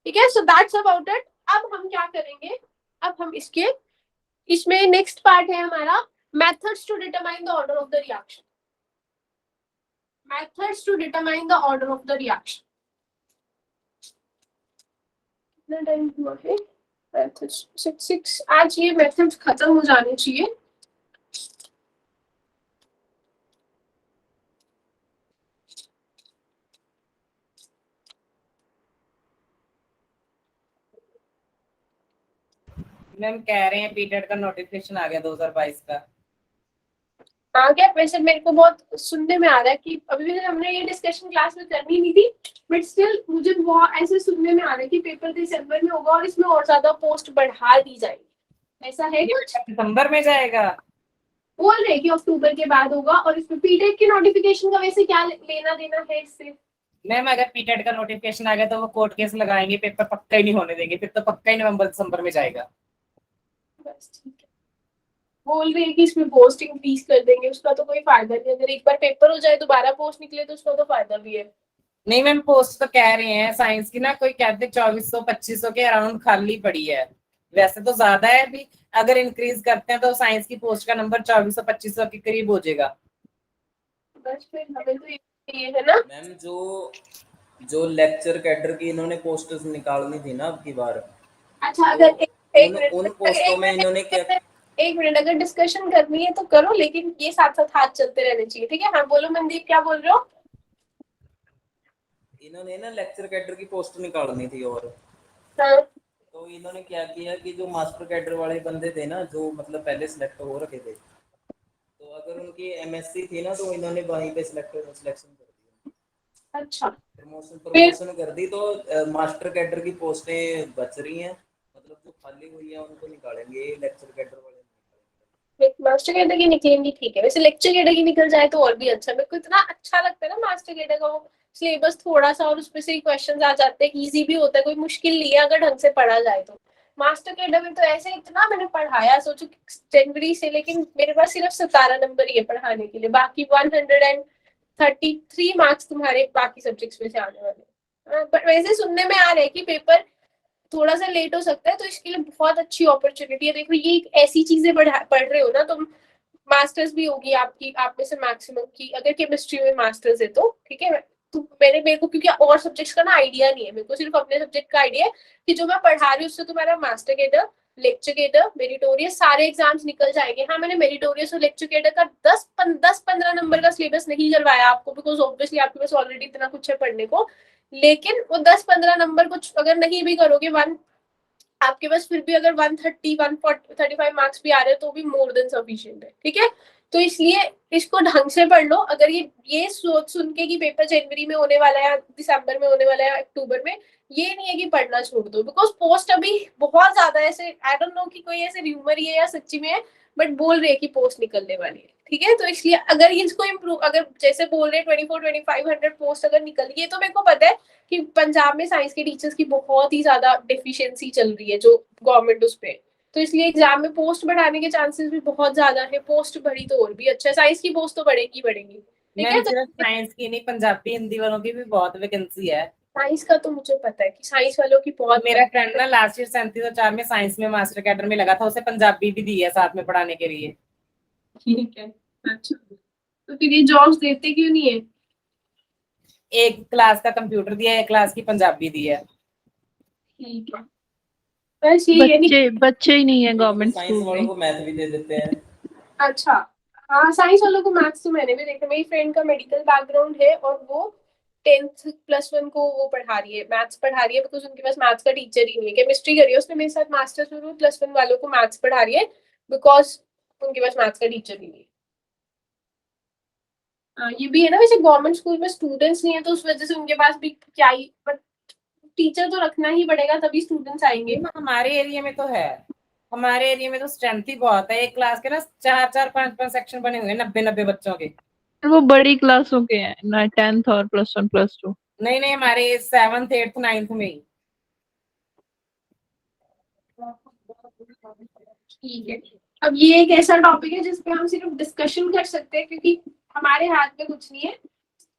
ठीक है, सो दैट्स अबाउट इट। अब हम क्या करेंगे, अब हम इसमें नेक्स्ट पार्ट है हमारा methods to determine the order of the reaction. Methods to determine the order of the reaction. कितना टाइम हुआ है? मेथड्स 6 आज ये मेथड्स खत्म हो जाने चाहिए। मैम कह रहे हैं पीटेड का नोटिफिकेशन आ गया 2022 का। आ गया? वैसे मेरे को बहुत सुनने में आ रहा है कि अभी भी हमने ये डिस्कशन क्लास में करनी नहीं थी, बट स्टिल मुझे बहुत ऐसे सुनने में आ रहा है कि पेपर दिसंबर में होगा और इसमें और ज्यादा पोस्ट बढ़ा दी जाएगी, ऐसा है कुछ? दिसंबर में जाएगा, बोल रहे कि अक्टूबर के बाद होगा, और इसमें पीटेड के नोटिफिकेशन का वैसे क्या लेना देना है इससे? मैम अगर पीटेड का नोटिफिकेशन आ गया तो वो कोर्ट केस लगाएंगे, पेपर पक्का ही नहीं होने देंगे, फिर तो पक्का ही नवंबर दिसंबर में जाएगा। बस ठीक है, बोल रहे हैं कि इसमें पोस्ट इंक्रीज कर देंगे, उसका तो कोई फायदा नहीं, अगर एक बार पेपर हो जाए दोबारा पोस्ट निकले तो उसका तो फायदा भी है। नहीं मैम पोस्ट तो कह रहे हैं साइंस की ना, कोई कहते 2400-2500 के अराउंड खाली पड़ी है, वैसे तो ज्यादा है अभी, अगर इंक्रीज करते हैं तो साइंस की पोस्ट का नंबर 2400-2500 के करीब हो जाएगा। बस फिर हमें तो ये है ना मैम, जो लेक्चर कैडर की इन्होंने पोस्टर्स निकालनी थी ना अब की बार, अच्छा अगर उन पोस्टों में इन्होंने क्या, एक मिनट अगर डिस्कशन करनी है तो करो, लेकिन ये साथ साथ हाथ चलते रहने चाहिए। ठीक है, हाँ बोलो मनदीप, क्या बोल रहे हो? इन्होंने ना लेक्चर कैडर की पोस्ट निकालनी थी, और हाँ तो इन्होंने क्या किया कि जो मास्टर कैडर वाले बंदे थे ना, जो मतलब पहले सिलेक्ट हो रखे थे, तो अगर उनकी एमएससी थी ना तो इन्होंने वहीं पे सिलेक्शन कर दिया। अच्छा, प्रमोशन कर दी, तो मास्टर कैडर की पोस्टें बच रही हैं, मतलब जो खाली हुई है उनको निकालेंगे, लेक्चर कैडर वाले मास्टर कैडर की निकलेंगी, ठीक है। वैसे लेक्चर कैडर की निकल जाए तो और भी अच्छा, मेरे को इतना अच्छा लगता है ना मास्टर कैडर का, वो सिलेबस थोड़ा सा और उसमें से क्वेश्चन आ जाते हैं, इजी भी होता है, कोई मुश्किल नहीं है अगर ढंग से पढ़ा जाए तो। मास्टर कैडर में तो ऐसे इतना मैंने पढ़ाया, सोचो जनवरी से, लेकिन मेरे पास सिर्फ 17 नंबर ही है पढ़ाने के लिए, बाकी 133 मार्क्स तुम्हारे बाकी सब्जेक्ट्स में से आने वाले। बट वैसे सुनने में आ रहा है कि पेपर थोड़ा सा लेट हो सकता है, तो इसके लिए बहुत अच्छी अपॉर्चुनिटी है। देखो ये ऐसी चीजें पढ़ रहे हो ना तुम, मास्टर्स भी होगी आपकी, आप में से मैक्सिमम की अगर केमिस्ट्री में मास्टर्स है तो ठीक है। तो मेरे को क्योंकि और सब्जेक्ट्स का ना आइडिया नहीं है, मेरे को सिर्फ अपने सब्जेक्ट का आइडिया है कि जो मैं पढ़ा रही हूँ उससे तुम्हारा master cadre, lecture cadre, meritorious सारे एग्जाम्स निकल जाएंगे। हाँ मैंने मेरिटोरियस और लेक्चर कैडर का 10-15 नंबर का सिलेबस नहीं करवाया आपको, बिकॉज ऑब्वियसली आपके पास ऑलरेडी इतना कुछ है पढ़ने को, लेकिन वो 10-15 नंबर कुछ अगर नहीं भी करोगे, आपके पास फिर भी अगर 135 मार्क्स भी आ रहे हैं तो भी मोर देन सफिशिएंट है। ठीक है, तो इसलिए इसको ढंग से पढ़ लो। अगर ये सोच सुन के कि पेपर जनवरी में होने वाला है या दिसंबर में होने वाला है या अक्टूबर में, ये नहीं है कि पढ़ना छोड़ दो, बिकॉज पोस्ट अभी बहुत ज्यादा ऐसे, आई डोंट नो कि कोई ऐसे र्यूमर ही है या सच्ची में है, बट बोल रहे हैं कि पोस्ट निकलने वाली है। ठीक है, तो इसलिए अगर इसको इम्प्रूव, अगर जैसे बोल रहे हैं 24-2500 पोस्ट अगर निकल गई है, तो मेरे को पता है कि पंजाब में साइंस के टीचर्स की बहुत ही ज्यादा डेफिशिएंसी चल रही है जो गवर्नमेंट उस पे, तो इसलिए एग्जाम में पोस्ट बढ़ाने के चांसेस भी बहुत ज्यादा है। पोस्ट बढ़ी तो और भी अच्छा है, साइंस की पोस्ट तो बढ़ेगी। ठीक है, सिर्फ साइंस की नहीं, पंजाबी हिंदी वालों की भी बहुत वैकेंसी है। साइंस का तो मुझे पता है कि साइंस वालों की बहुत, मेरा फ्रेंड ना लास्ट ईयर 3704 में साइंस में मास्टर कैडर में लगा था, उसे पंजाबी भी दी है साथ में पढ़ाने के लिए। ठीक है, अच्छा तो फिर ये जॉब्स देते क्यों नहीं है? एक क्लास का कंप्यूटर दिया है, एक क्लास की पंजाबी दी है। ठीक है, बस ये बच्चे ही नहीं है गवर्नमेंट साइंस स्कूल वालों में। को मैथ भी दे देते हैं। अच्छा हाँ, साइंस वालों को मैथ्स तो मैंने भी देखा, मेरी फ्रेंड का मेडिकल बैकग्राउंड है और वो 10th+1 को वो पढ़ा रही है, मैथ्स पढ़ा रही है, बिकॉज उनके पास मैथ्स का टीचर ही नहीं है। केमिस्ट्री करी है उसने मेरे साथ मास्टर्स में, वो +1 वालों को मैथ्स पढ़ा रही है बिकॉज उनके पास मैथ्स का टीचर ही नहीं है। ये भी है ना, वैसे गवर्नमेंट स्कूल में स्टूडेंट्स नहीं है तो उस वजह से उनके पास भी क्या ही, बट टीचर तो रखना ही पड़ेगा, तभी स्टूडेंट्स आएंगे। हमारे एरिया में तो है, हमारे एरिया में तो स्ट्रेंथ ही बहुत है। एक क्लास के ना 4-4 5-5 सेक्शन बने हुए हैं 90-90 बच्चों के। वो बड़ी क्लासों के हैं ना, 10th और +1 +2। नहीं नहीं, हमारे 7th 8th 9th में ही। ठीक है, अब ये एक ऐसा टॉपिक है जिसपे हम सिर्फ डिस्कशन कर सकते हैं, क्योंकि हमारे हाथ में कुछ नहीं है।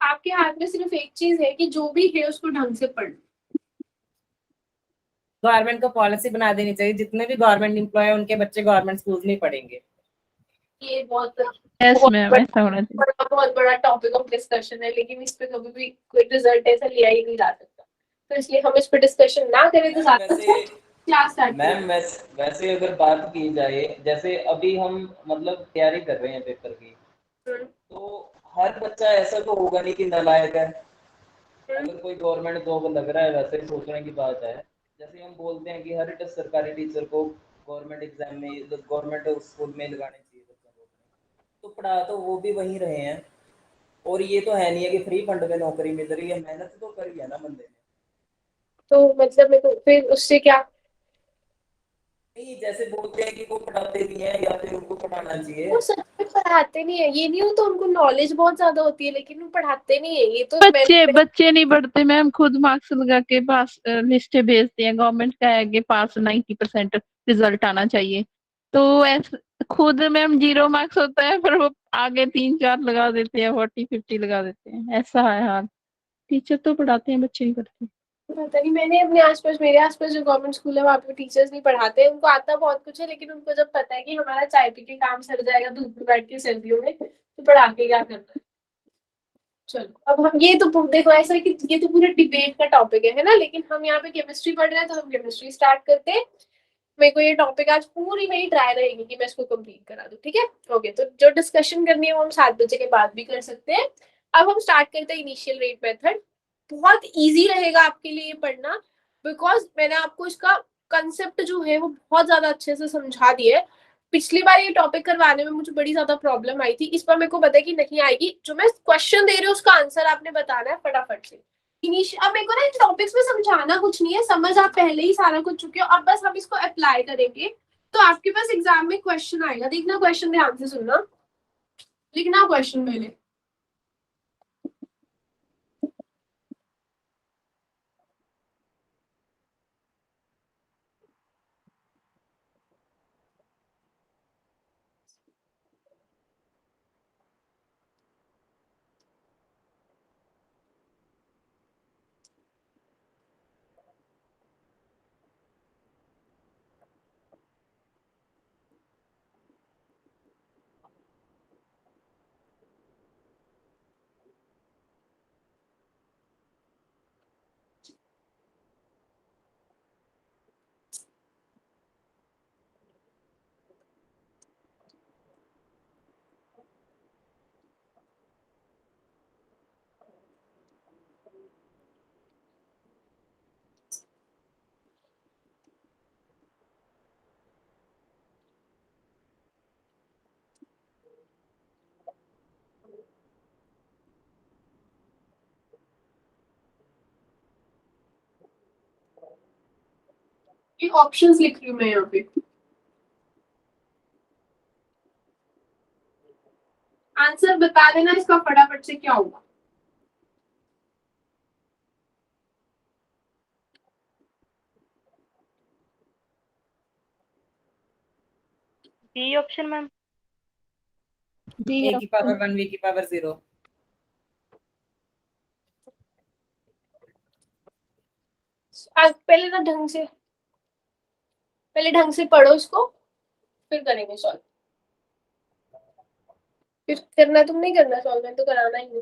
आपके हाथ में सिर्फ एक चीज है कि जो भी है उसको ढंग से पढ़। गवर्नमेंट को पॉलिसी बना देनी चाहिए, जितने भी गवर्नमेंट एम्प्लॉय है उनके बच्चे गवर्नमेंट स्कूल में पढ़ेंगे। ये बहुत यस मैम, ऐसा होना चाहिए। बहुत बड़ा टॉपिक ऑफ डिस्कशन है, लेकिन इस पे कभी भी कोई रिजल्ट ऐसा लिया ही नहीं जा सकता, तो इसलिए हम इस पे डिस्कशन ना करें तो ज्यादा अच्छा। क्लास स्टार्ट मैम वैसे अगर बात की जाए, जैसे अभी हम मतलब तैयारी कर रहे हैं पेपर की, तो हर बच्चा ऐसा तो होगा नहीं कि नालायक है। अगर कोई गवर्नमेंट जॉब लग रहा है, वैसे सोचने की बात है। जैसे हम बोलते हैं कि हर सरकारी टीचर को गवर्नमेंट एग्जाम में, गवर्नमेंट स्कूल में लगाने चाहिए बच्चों को, तो पढ़ा तो वो भी वहीं रहे हैं। और ये तो है नहीं है कि फ्री फंड में नौकरी मिल रही है, मेहनत तो करी है ना बंदे ने। तो मतलब मेरे को फिर उससे क्या, नहीं जैसे बोलते हैं कि वो पढ़ाते भी हैं या फिर उनको पढ़ाना चाहिए। वो सच में पढ़ाते नहीं है, ये नहीं हो तो उनको नॉलेज बहुत ज्यादा होती है, लेकिन वो पढ़ाते नहीं है। ये तो बच्चे नहीं पढ़ते मैम, खुद मार्क्स लगा के पास लिस्टें भेजते हैं। गवर्नमेंट का है कि पास 90% रिजल्ट आना चाहिए, तो ऐसे खुद मैम 0 मार्क्स होता है, पर वो आगे 3-4 लगा देते हैं, 40-50 लगा देते हैं। ऐसा है हाल। टीचर तो पढ़ाते हैं, बच्चे नहीं पढ़ते। पता नहीं, मैंने अपने आसपास, मेरे आसपास जो गवर्नमेंट स्कूल है वहाँ पे टीचर्स नहीं पढ़ाते। उनको आता बहुत कुछ है, लेकिन उनको जब पता है कि हमारा चाय पी के काम सर जाएगा धूप में बैठ के सर्दियों में, तो पढ़ा के क्या करना है। चलो, अब हम ये तो देखो ऐसा है कि ये तो पूरा डिबेट का टॉपिक है ना, लेकिन हम यहाँ पे केमिस्ट्री पढ़ रहे हैं तो हम केमिस्ट्री स्टार्ट करते हैं। मेरे को ये टॉपिक आज पूरी मेरी ट्राई रहेगी कि मैं इसको कंप्लीट करा दूं, ठीक है। ओके, तो जो डिस्कशन करनी है वो हम 7 बजे के बाद भी कर सकते हैं। अब हम स्टार्ट करते हैं इनिशियल रेट मेथड। बहुत इजी रहेगा आपके लिए पढ़ना, बिकॉज मैंने आपको इसका कंसेप्ट जो है वो बहुत ज्यादा अच्छे से समझा दिया है। पिछली बार ये टॉपिक करवाने में मुझे बड़ी ज्यादा प्रॉब्लम आई थी, इस बार मेरे को पता है कि नहीं आएगी। जो मैं क्वेश्चन दे रही हूँ उसका आंसर आपने बताना है फटाफट से। अब मेरे को ना इन टॉपिक्स में समझाना कुछ नहीं है, समझ आप पहले ही सारा कुछ चुके हो, अब बस हम इसको अप्लाई करेंगे। तो आपके पास एग्जाम में क्वेश्चन आएगा, देखना क्वेश्चन ध्यान से सुनना, लिखना क्वेश्चन पहले। ये ऑप्शंस लिख रही हूँ मैं यहाँ पे। आंसर बता देना इसका फटाफट से क्या होगा। B option ma'am. a की पावर 1 b की पावर 0। पहले ना ढंग से पढ़ो इसको, फिर करेंगे सॉल्व। फिर करना तुम नहीं करना सॉल्व, मैं तो कराना ही नहीं।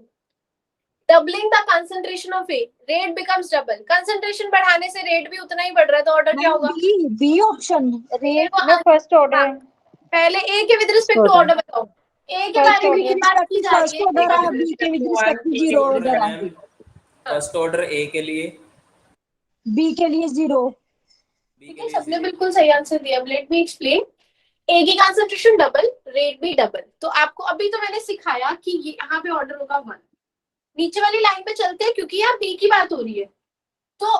Doubling the concentration of A, rate becomes double. Concentration बढ़ाने से रेट भी उतना ही बढ़ रहा है, तो ऑर्डर क्या होगा? बी ऑप्शन, रेट में फर्स्ट ऑर्डर। पहले ए के विद रिस्पेक्ट टू ऑर्डर बताओ। ए के बारे में की बात की जा रही है, बी के with respect to 0 order. First order A के लिए, बी के लिए 0। ठीक है, सबने बिल्कुल सही आंसर दिया। Let me explain. ए की कंसंट्रेशन डबल, रेट भी डबल। तो आपको अभी तो मैंने सिखाया कि ये यहाँ पे ऑर्डर होगा 1। नीचे वाली लाइन पे चलते हैं क्योंकि यहाँ बी की बात हो रही है। तो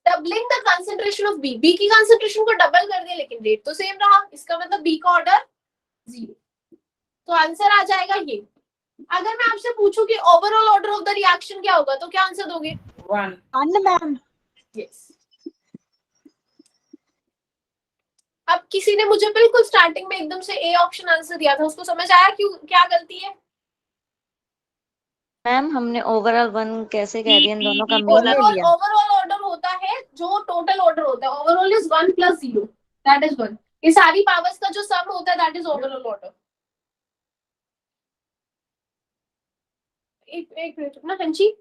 doubling the concentration of B, B की कंसंट्रेशन को डबल कर दिया लेकिन रेट तो सेम रहा, इसका मतलब बी का ऑर्डर 0, तो आंसर आ जाएगा ये। अगर मैं आपसे पूछूं कि overall order of the reaction क्या होगा तो क्या आंसर दोगे? 1 मैम। यस। अब किसी ने मुझे बिल्कुल स्टार्टिंग में एकदम से ए ऑप्शन आंसर दिया था, उसको समझ आया क्यों क्या गलती है? मैम हमने ओवरऑल 1 कैसे कह दिया, इन दोनों का मीन ले ओवरऑल लिया। ओवरऑल ऑर्डर होता है जो टोटल ऑर्डर होता है, ओवरऑल इज 1 + 0, दैट इज 1। ये सारी पावर्स का जो सम होता है दैट इज ओवरऑल ऑर्डर। एक मिनट ना हंची,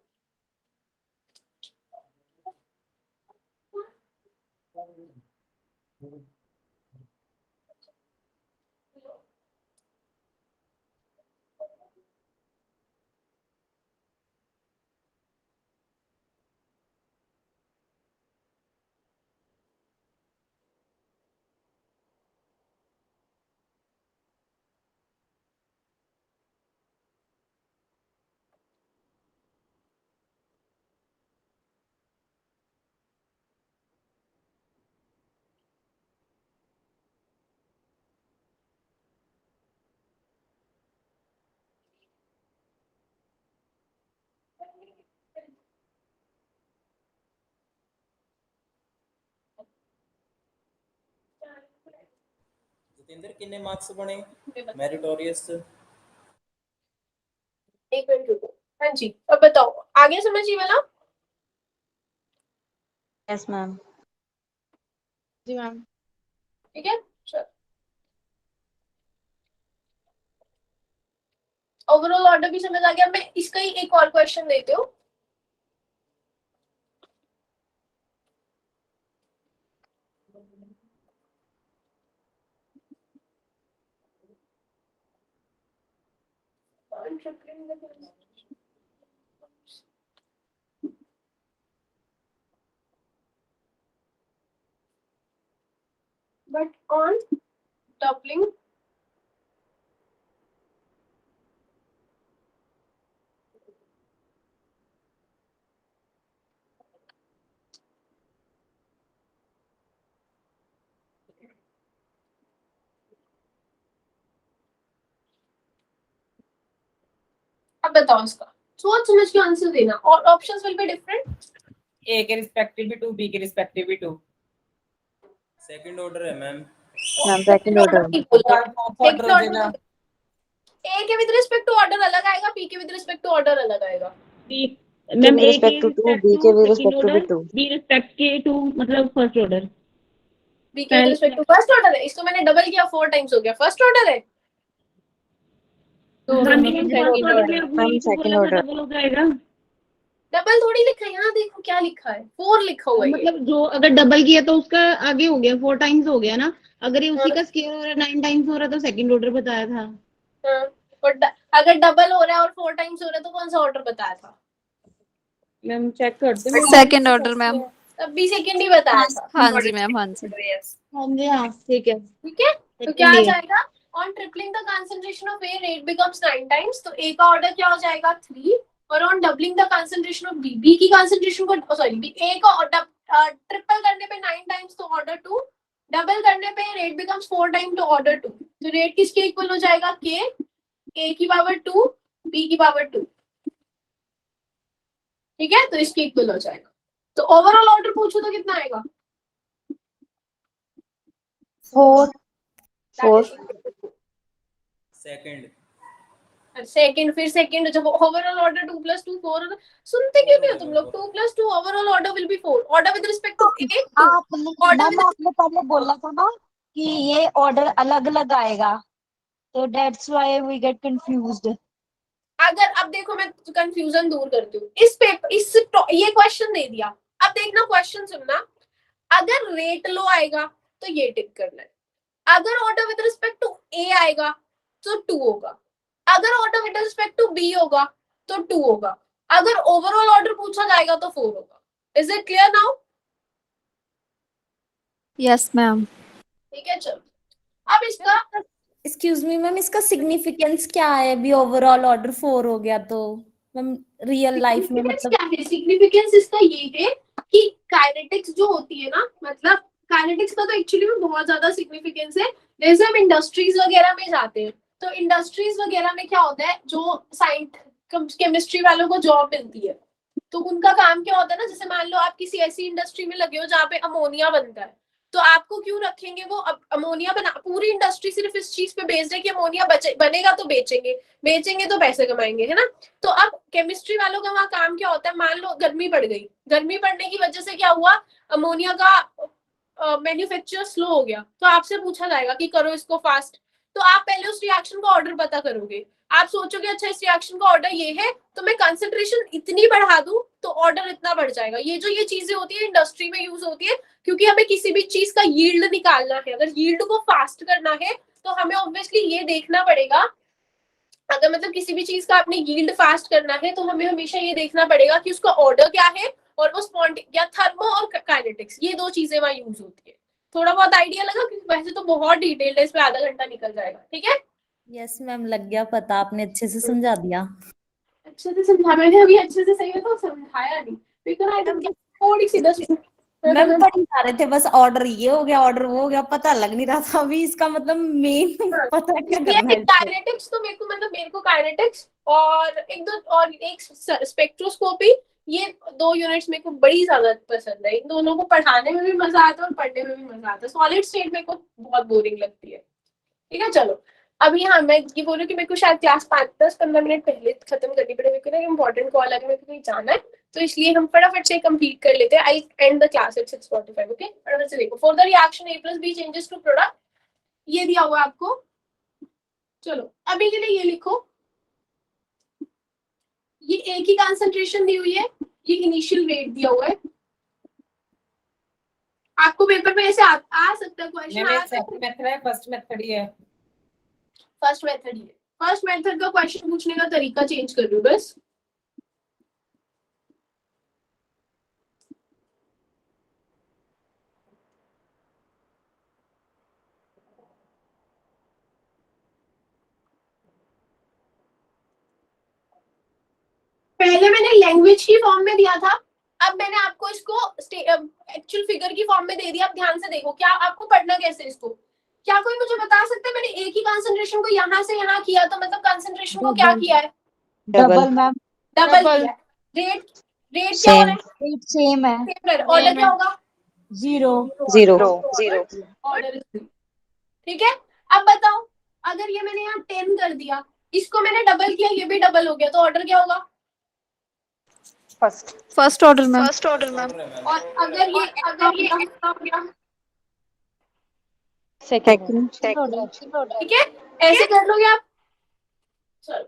जतिंदर कितने मार्क्स बने मेरिटोरियस? एक मिनट रुको। हाँ जी, अब बताओ आगे समझिए वाला। Yes ma'am. जी मैम। ठीक है, चलो ओवरऑल ऑर्डर भी समझ आ गया। मैं इसका ही एक और क्वेश्चन देती हूँ। But on doubling अब बताओ इसका सोच समझ के आंसर देना और options will be different. A के रिस्पेक्टिव भी 2, बी के रिस्पेक्टिव भी 2। सेकंड ऑर्डर है ma'am. Ma'am second order. A के विद रिस्पेक्ट टू ऑर्डर अलग आएगा, बी के विद रिस्पेक्ट टू ऑर्डर अलग आएगा। मैम ए के रिस्पेक्ट टू, बी के रिस्पेक्ट टू भी 2। बी रिस्पेक्ट के 2 मतलब फर्स्ट ऑर्डर। बी के with respect to first order है, इसको मैंने डबल किया 4 टाइम्स हो गया, फर्स्ट ऑर्डर है। तो मैम सेकंड ऑर्डर। डबल हो जाएगा। डबल थोड़ी लिखा है, यहाँ देखो क्या लिखा है, 4 लिखा हुआ है। मतलब जो अगर डबल किया तो उसका आगे हो गया, 4 टाइम्स हो गया ना। अगर ये उसी का स्केयर हो रहा है 9 टाइम्स हो रहा है तो सेकंड ऑर्डर बताया था। हाँ, और अगर डबल हो रहा है और 4 टाइम्स हो रहा है तो कौन सा ऑर्डर बताया था? मैम चेक करते हैं। Second order ma'am. तब भी सेकंड ही बताया था। हाँ जी मैम, हाँ जी। हाँ जी हाँ ठीक है। ठीक है, तो क्या आ जाएगा? On tripling the concentration of A rate becomes 9 times, तो ए का ऑर्डर क्या हो जाएगा 3। और on doubling the concentration of B, B की कंसंट्रेशन को सॉरी ए का ट्रिपल करने पे 9 टाइम्स तो ऑर्डर 2, डबल करने पे रेट बिकम्स 4 टाइम तो ऑर्डर 2। तो रेट किसके इक्वल हो जाएगा? के ए की पावर 2 बी की पावर 2। ठीक है, तो इसके इक्वल हो जाएगा। तो ओवरऑल ऑर्डर पूछो तो कितना आएगा? 4। सेकंड सेकंड, फिर सेकंड जब ओवरऑल ऑर्डर 2 + 2 4। सुनते क्यों नहीं हो तुम लोग? 2 + 2 overall order will be 4। Order with respect to A, आपने पहले बोला था ना कि ये ऑर्डर अलग अलग आएगा, तो that's why we get confused. अगर अब देखो मैं कंफ्यूजन दूर करती हूँ, इस पेपर ये क्वेश्चन दे दिया। अब देखना क्वेश्चन सुनना, अगर रेट लो आएगा तो ये टिक करना है, अगर order with respect to A आएगा तो 2 होगा, अगर order with respect to B होगा तो 2 होगा, अगर ओवरऑल ऑर्डर पूछा जाएगा तो 4 होगा। Is it clear now? Yes ma'am. ठीक है, चलो अब इसका एक्सक्यूज मी मैम, इसका सिग्निफिकेंस क्या है? अभी ओवरऑल ऑर्डर 4 हो गया तो मैम रियल लाइफ में मतलब क्या है सिग्निफिकेंस इसका? ये है आपकी काइनेटिक्स जो होती है ना, मतलब काइनेटिक्स का तो एक्चुअली में बहुत ज्यादा सिग्निफिकेंस है। जैसे हम इंडस्ट्रीज वगैरह में जाते हैं तो इंडस्ट्रीज वगैरह में क्या होता है, जो केमिस्ट्री वालों को जॉब मिलती है तो उनका काम क्या होता है ना, जैसे मान लो आप किसी ऐसी इंडस्ट्री में लगे हो जहाँ पे अमोनिया बनता है, तो आपको क्यों रखेंगे वो अमोनिया बना, पूरी इंडस्ट्री सिर्फ इस चीज पे बेस्ड है कि अमोनिया बनेगा तो बेचेंगे तो पैसे कमाएंगे, है ना। तो अब केमिस्ट्री वालों का वहाँ काम क्या होता है, मान लो गर्मी बढ़ गई, गर्मी बढ़ने की वजह से क्या हुआ, अमोनिया का मैन्युफैक्चर स्लो हो गया, तो आपसे पूछा जाएगा कि करो इसको फास्ट, तो आप पहले उस रिएक्शन का ऑर्डर पता करोगे, आप सोचोगे अच्छा इस रिएक्शन का ऑर्डर ये है तो मैं कंसंट्रेशन इतनी बढ़ा दूं तो ऑर्डर इतना बढ़ जाएगा। ये चीजें होती है इंडस्ट्री में यूज होती है, क्योंकि हमें किसी भी चीज का यील्ड निकालना है, अगर यील्ड को फास्ट करना है तो हमें ऑब्वियसली ये देखना पड़ेगा, अगर मतलब किसी भी चीज का आपने यील्ड फास्ट करना है तो हमें हमेशा ये देखना पड़ेगा कि उसका ऑर्डर क्या है और वो या थर्मो और काइनेटिक्स, ये दो चीजें वहां यूज होती है। थोड़ा बहुत आइडिया लगा, क्योंकि वैसे तो बहुत डिटेल्ड है, इस पे आधा घंटा निकल जाएगा, ठीक है। यस मैम, लग गया पता, आपने अच्छे से समझा दिया। अच्छे से समझा, मैंने अभी अच्छे से सही है तो समझाया नहीं, लेकिन आई थिंक थोड़ी सी 10 मैम पढ़ी जा रहे थे बस, ऑर्डर ये हो गया, ऑर्डर वो हो गया, पता लग नहीं रहा था अभी इसका मतलब मेन पता क्या करना है। काइनेटिक्स तो मेरे को काइनेटिक्स और एक स्पेक्ट्रोस्कोपी, ये 2 यूनिट्स मेरे को बड़ी ज्यादा पसंद है। इन दोनों को पढ़ाने में भी मजा आता है और पढ़ने में भी मजा आता है। सॉलिड स्टेट मेरे को बहुत बोरिंग लगती है, ठीक है। चलो अभी हाँ मैं ये बोल रही हूँ कि मेरे को शायद क्लास 10-15 मिनट पहले खत्म करनी पड़े, मेरे को ना इंपॉर्टेंट कॉल है, मेरे को कहीं जाना है, तो इसलिए हम फटाफट से कंप्लीट कर लेते हैं। I end the class at 6:45, okay. फटाफट से देखो, for the reaction A+B changes to product, ये दिया हुआ है आपको। चलो अभी के लिए ये लिखो, ये A की कंसंट्रेशन दी हुई है, ये इनिशियल रेट दिया हुआ है। आपको पेपर में ऐसे आ सकता है क्वेश्चन, फर्स्ट मेथड ही है, फर्स्ट मेथड ही है। फर्स्ट मेथड का क्वेश्चन पूछने का तरीका चेंज कर रही हूँ बस। पहले मैंने लैंग्वेज की फॉर्म में दिया था, अब मैंने आपको इसको एक्चुअल फिगर की फॉर्म में दे दिया। अब ध्यान से देखो, क्या आपको पढ़ना कैसे इसको, क्या कोई मुझे बता सकता है मैंने A की कंसंट्रेशन को यहाँ से यहाँ किया तो मतलब कंसंट्रेशन को क्या किया है? डबल मैम, डबल किया। रेट क्या हो रहा है? रेट सेम है। ऑर्डर क्या होगा? 0 ऑर्डर, ठीक है। अब बताओ, अगर ये मैंने यहाँ 10 कर दिया, इसको मैंने डबल किया, ये भी डबल हो गया, तो ऑर्डर क्या होगा? First order ma'am. और अगर ये ऐसा हो गया, सेकंड ठीक है, ऐसे कर लोगे आप। चलो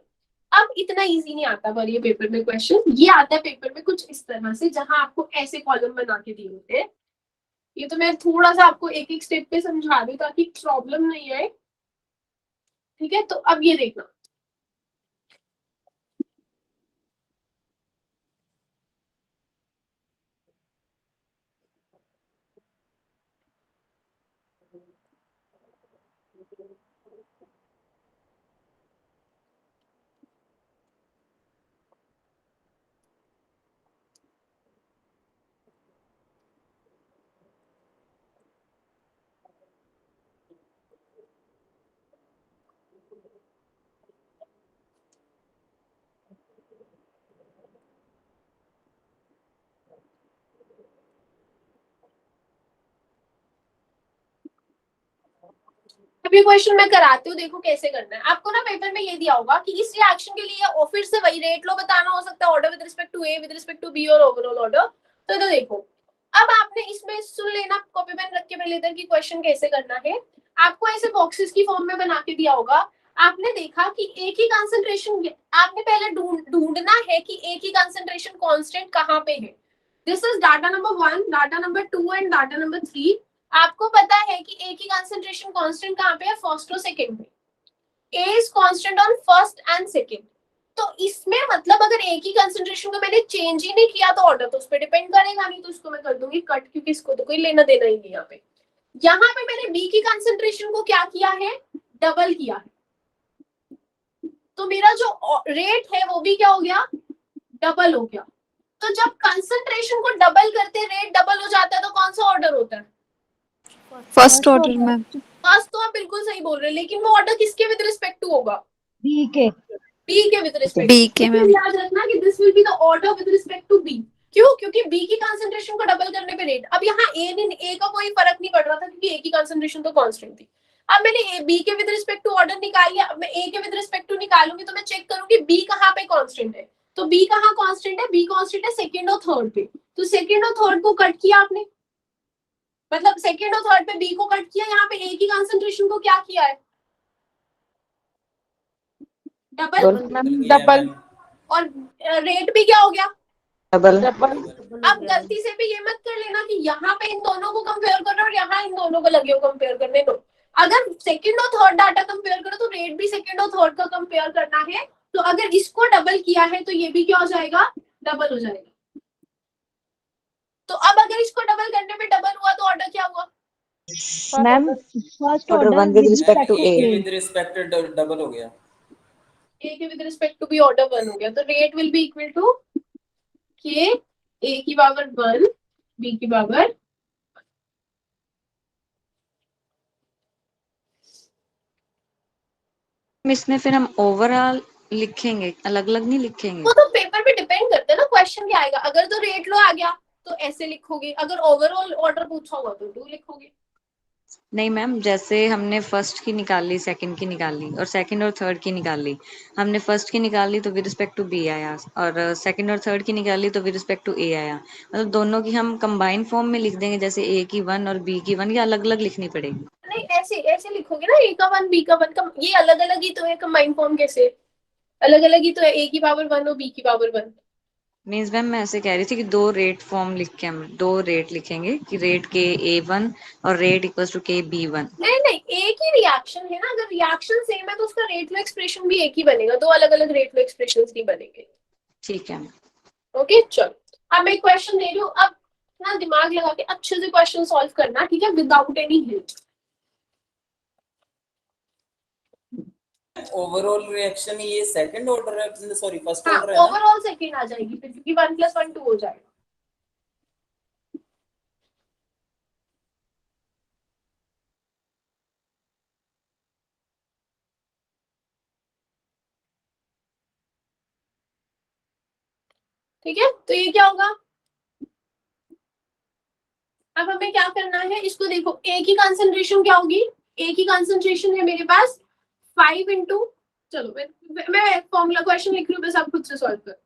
अब इतना इजी नहीं आता पर ये पेपर में क्वेश्चन, ये आता है पेपर में कुछ इस तरह से, जहां आपको ऐसे कॉलम बना के दिए होते हैं। ये तो मैं थोड़ा सा आपको एक एक स्टेप पे समझा दूं ताकि प्रॉब्लम नहीं आए, ठीक है। तो अब ये देखना, अब ये क्वेश्चन मैं कराती हूँ, देखो कैसे करना है। आपको ना पेपर में ये दिया होगा कि इस रिएक्शन के लिए और फिर से वही रेट लो बताना हो सकता है, order with respect to A, with respect to B और ओवरऑल ऑर्डर। तो देखो अब आपने इसमें सुन लेना, कॉपी पेन रख के पहले इधर की क्वेश्चन कैसे करना है। आपको ऐसे बॉक्सेस की फॉर्म में बना के दिया होगा। आपने देखा कि A की कंसंट्रेशन, आपने पहले ढूंढना है कि A की कंसंट्रेशन कांस्टेंट कहाँ पे है। This is data number 1, data number 2 and data number 3। आपको पता है कि A की कंसंट्रेशन कांस्टेंट कहाँ पे है? फर्स्ट और सेकंड में। A is constant on first and second. तो इसमें मतलब अगर A की कंसंट्रेशन को मैंने चेंज ही नहीं किया तो ऑर्डर तो उस पर डिपेंड करेगा नहीं, तो इसको मैं कर दूंगी कट, क्योंकि इसको तो कोई लेना देना ही नहीं। यहाँ पे मैंने B की कंसंट्रेशन को क्या किया है? डबल किया है। तो मेरा जो रेट है वो भी क्या हो गया? डबल हो गया। तो जब कंसंट्रेशन को डबल करते रेट डबल हो जाता है तो कौन सा ऑर्डर होता है? First order ma'am. फर्स्ट तो आप बिल्कुल सही बोल रहे हैं, लेकिन वो ऑर्डर किसके विद रिस्पेक्ट टू होगा? बी के विद रिस्पेक्ट बी के मैम। याद रखना कि this will be the order with respect to B. क्यों? क्योंकि बी की कंसंट्रेशन को डबल करने पे रेट। अब यहाँ ए का कोई फर्क नहीं पड़ रहा था क्योंकि ए की कंसंट्रेशन तो कांस्टेंट थी। अब मैंने बी के विद रिस्पेक्ट टू ऑर्डर निकाल लिया, अब मैं ए के विद रिस्पेक्ट टू निकालूंगी तो मैं चेक करूंगी बी कहाँ पे कांस्टेंट है। तो बी कहाँ कांस्टेंट है? बी कांस्टेंट है सेकंड और थर्ड पे। तो सेकंड और थर्ड को कट किया आपने, मतलब सेकंड और थर्ड पे बी को कट किया, यहाँ पे ए की कंसंट्रेशन को क्या किया है? डबल। और रेट भी क्या हो गया? डबल। अब गलती से भी ये मत कर लेना कि यहाँ पे इन दोनों को कंपेयर कर रहे हो और यहाँ इन दोनों को लगे हो कंपेयर करने। तो अगर सेकंड और थर्ड डाटा कंपेयर करो तो रेट भी सेकंड और थर्ड का कंपेयर करना है। तो अगर इसको डबल किया है तो ये भी क्या हो जाएगा? डबल हो जाएगा। तो अब अगर इसको डबल करने पे डबल हुआ तो ऑर्डर क्या हुआ? Ma'am first order one order with respect to A A. With respect double हो गया। ए के with respect to B order 1 हो गया। तो rate will be equal to K A की पावर 1 बी की पावर। इसमें फिर हम ओवरऑल लिखेंगे, अलग अलग नहीं लिखेंगे। वो तो पेपर पे डिपेंड करता है ना, क्वेश्चन क्या आएगा। अगर तो रेट लो आ गया तो ऐसे लिखोगे, अगर ओवरऑल ऑर्डर पूछा होगा तो 2 लिखोगे। नहीं मैम, जैसे हमने फर्स्ट की निकाल ली, सेकंड की निकाल ली और सेकंड और थर्ड की निकाल ली। हमने फर्स्ट की निकाल ली तो विद रिस्पेक्ट टू बी आया और सेकंड और थर्ड की निकाल ली तो विद रिस्पेक्ट टू ए आया। मतलब दोनों की हम कंबाइन फॉर्म में लिख देंगे, जैसे ए की 1 और बी की 1, या अलग अलग लिखनी पड़ेगी? नहीं, ऐसे ऐसे लिखोगे ना, ए का 1 बी का 1 का, ये अलग अलग ही तो है। कंबाइन फॉर्म कैसे? अलग अलग ही तो है, ए की पावर 1 और बी की पावर 1। मीन्स मैम मैं ऐसे कह रही थी कि दो रेट फॉर्म लिख के हम दो रेट लिखेंगे कि रेट के A1 और रेट इक्वल्स टू के B1। नहीं नहीं, एक ही रिएक्शन है ना। अगर रिएक्शन सेम है तो उसका रेट लो एक्सप्रेशन भी एक ही बनेगा, दो अलग अलग रेट लो एक्सप्रेशंस नहीं बनेंगे। ठीक है। ओके चलो, अब मैं क्वेश्चन दे रही हूँ, अब ना दिमाग लगा के अच्छे से क्वेश्चन सॉल्व करना, ठीक है, without any help. Overall reaction ये सेकंड ऑर्डर है, सॉरी फर्स्ट ऑर्डर है ओवरऑल सेकंड आ जाएगी फिर, क्योंकि 1 + 1 2 हो जाएगा। ठीक है, तो ये क्या होगा? अब हमें क्या करना है, इसको देखो, ए की कंसंट्रेशन क्या होगी? ए की कंसंट्रेशन है मेरे पास 5 इंटू, चलो मैं फॉर्मूला क्वेश्चन लिख रही हूँ, बस आप खुद से सॉल्व करो।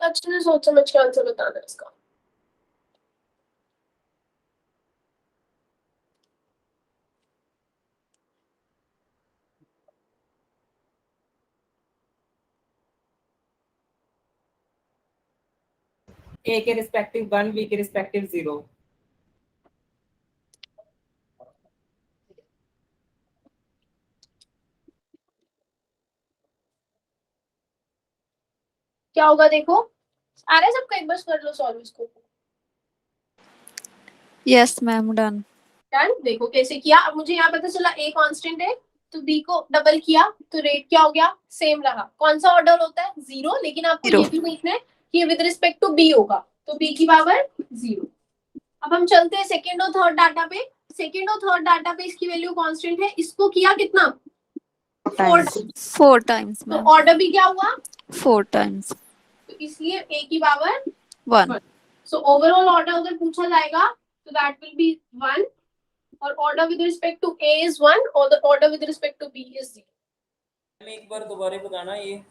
अच्छे से सोच समझ के आंसर बताना है इसका। ए के रिस्पेक्टिव 1, बी के रिस्पेक्टिव 0। क्या होगा देखो, आ रहा है सबका? एक बार कर लो सॉल्व इसको। Yes ma'am, done. डन। देखो कैसे किया। अब मुझे यहाँ पता चला ए कांस्टेंट है, तो बी को डबल किया तो रेट क्या हो गया? सेम रहा। कौन सा ऑर्डर होता है? 0। लेकिन आपको ये भी देखना है कि विद रिस्पेक्ट टू बी होगा, तो बी की पावर 0। अब हम चलते हैं सेकंड और थर्ड डाटा पे। सेकंड और थर्ड डाटा पे इसकी वैल्यू कांस्टेंट है, इसको किया कितना? 4 टाइम्स तो मैम। ऑर्डर भी क्या हुआ? 4 टाइम्स। तो इसलिए ए की पावर 1। सो ओवरऑल ऑर्डर अगर पूछा जाएगा तो दैट विल बी 1, और order with respect to A is 1 और the order with respect to B is 0। मैं एक बार दोबारा बताना, ये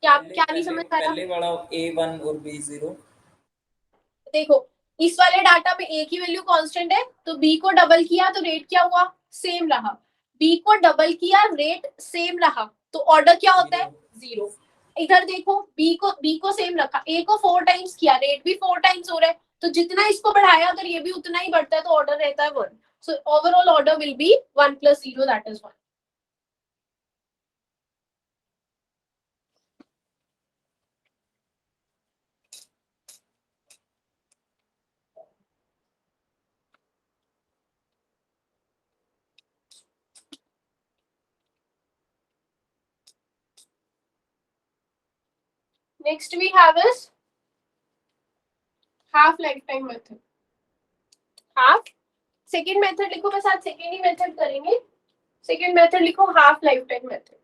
क्या नहीं समझ आया? पहले वाला A1 और B0। देखो, इस वाले डाटा पे ए की वैल्यू कांस्टेंट है, तो बी को डबल किया तो रेट क्या हुआ? सेम रहा, बी को डबल किया रेट सेम रहा, तो ऑर्डर क्या होता है? 0। इधर देखो बी को सेम रखा, ए को 4 टाइम्स किया, रेट भी 4 टाइम्स हो रहा है, तो जितना इसको बढ़ाया अगर ये भी उतना ही बढ़ता है तो ऑर्डर रहता है 1. So overall order will be 1 + 0, that is 1. Next we have is half lifetime method. Half second method लिखो, बस आज सेकेंड ही मेथड करेंगे. सेकेंड मेथड लिखो half life time method.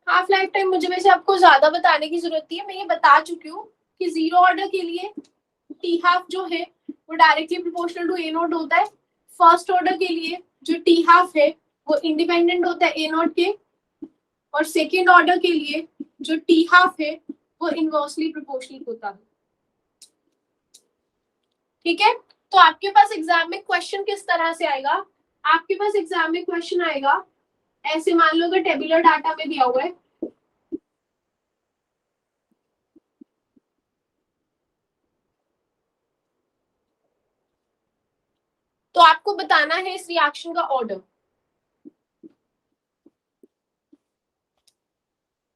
Half life time मुझे वैसे आपको ज्यादा बताने की जरूरत नहीं है, मैं ये बता चुकी हूँ कि जीरो ऑर्डर के लिए टी हाफ जो है वो directly proportional to A naught होता है. फर्स्ट ऑर्डर के लिए जो टी हाफ है वो इंडिपेंडेंट होता है ए नॉट के, और सेकेंड ऑर्डर के लिए जो टी हाफ है वो इनवर्सली प्रोपोर्शनल होता है. ठीक है, तो आपके पास एग्जाम में क्वेश्चन किस तरह से आएगा? आपके पास एग्जाम में क्वेश्चन आएगा ऐसे, मान लो अगर टेबुलर डाटा में दिया हुआ है तो आपको बताना है इस रिएक्शन का ऑर्डर.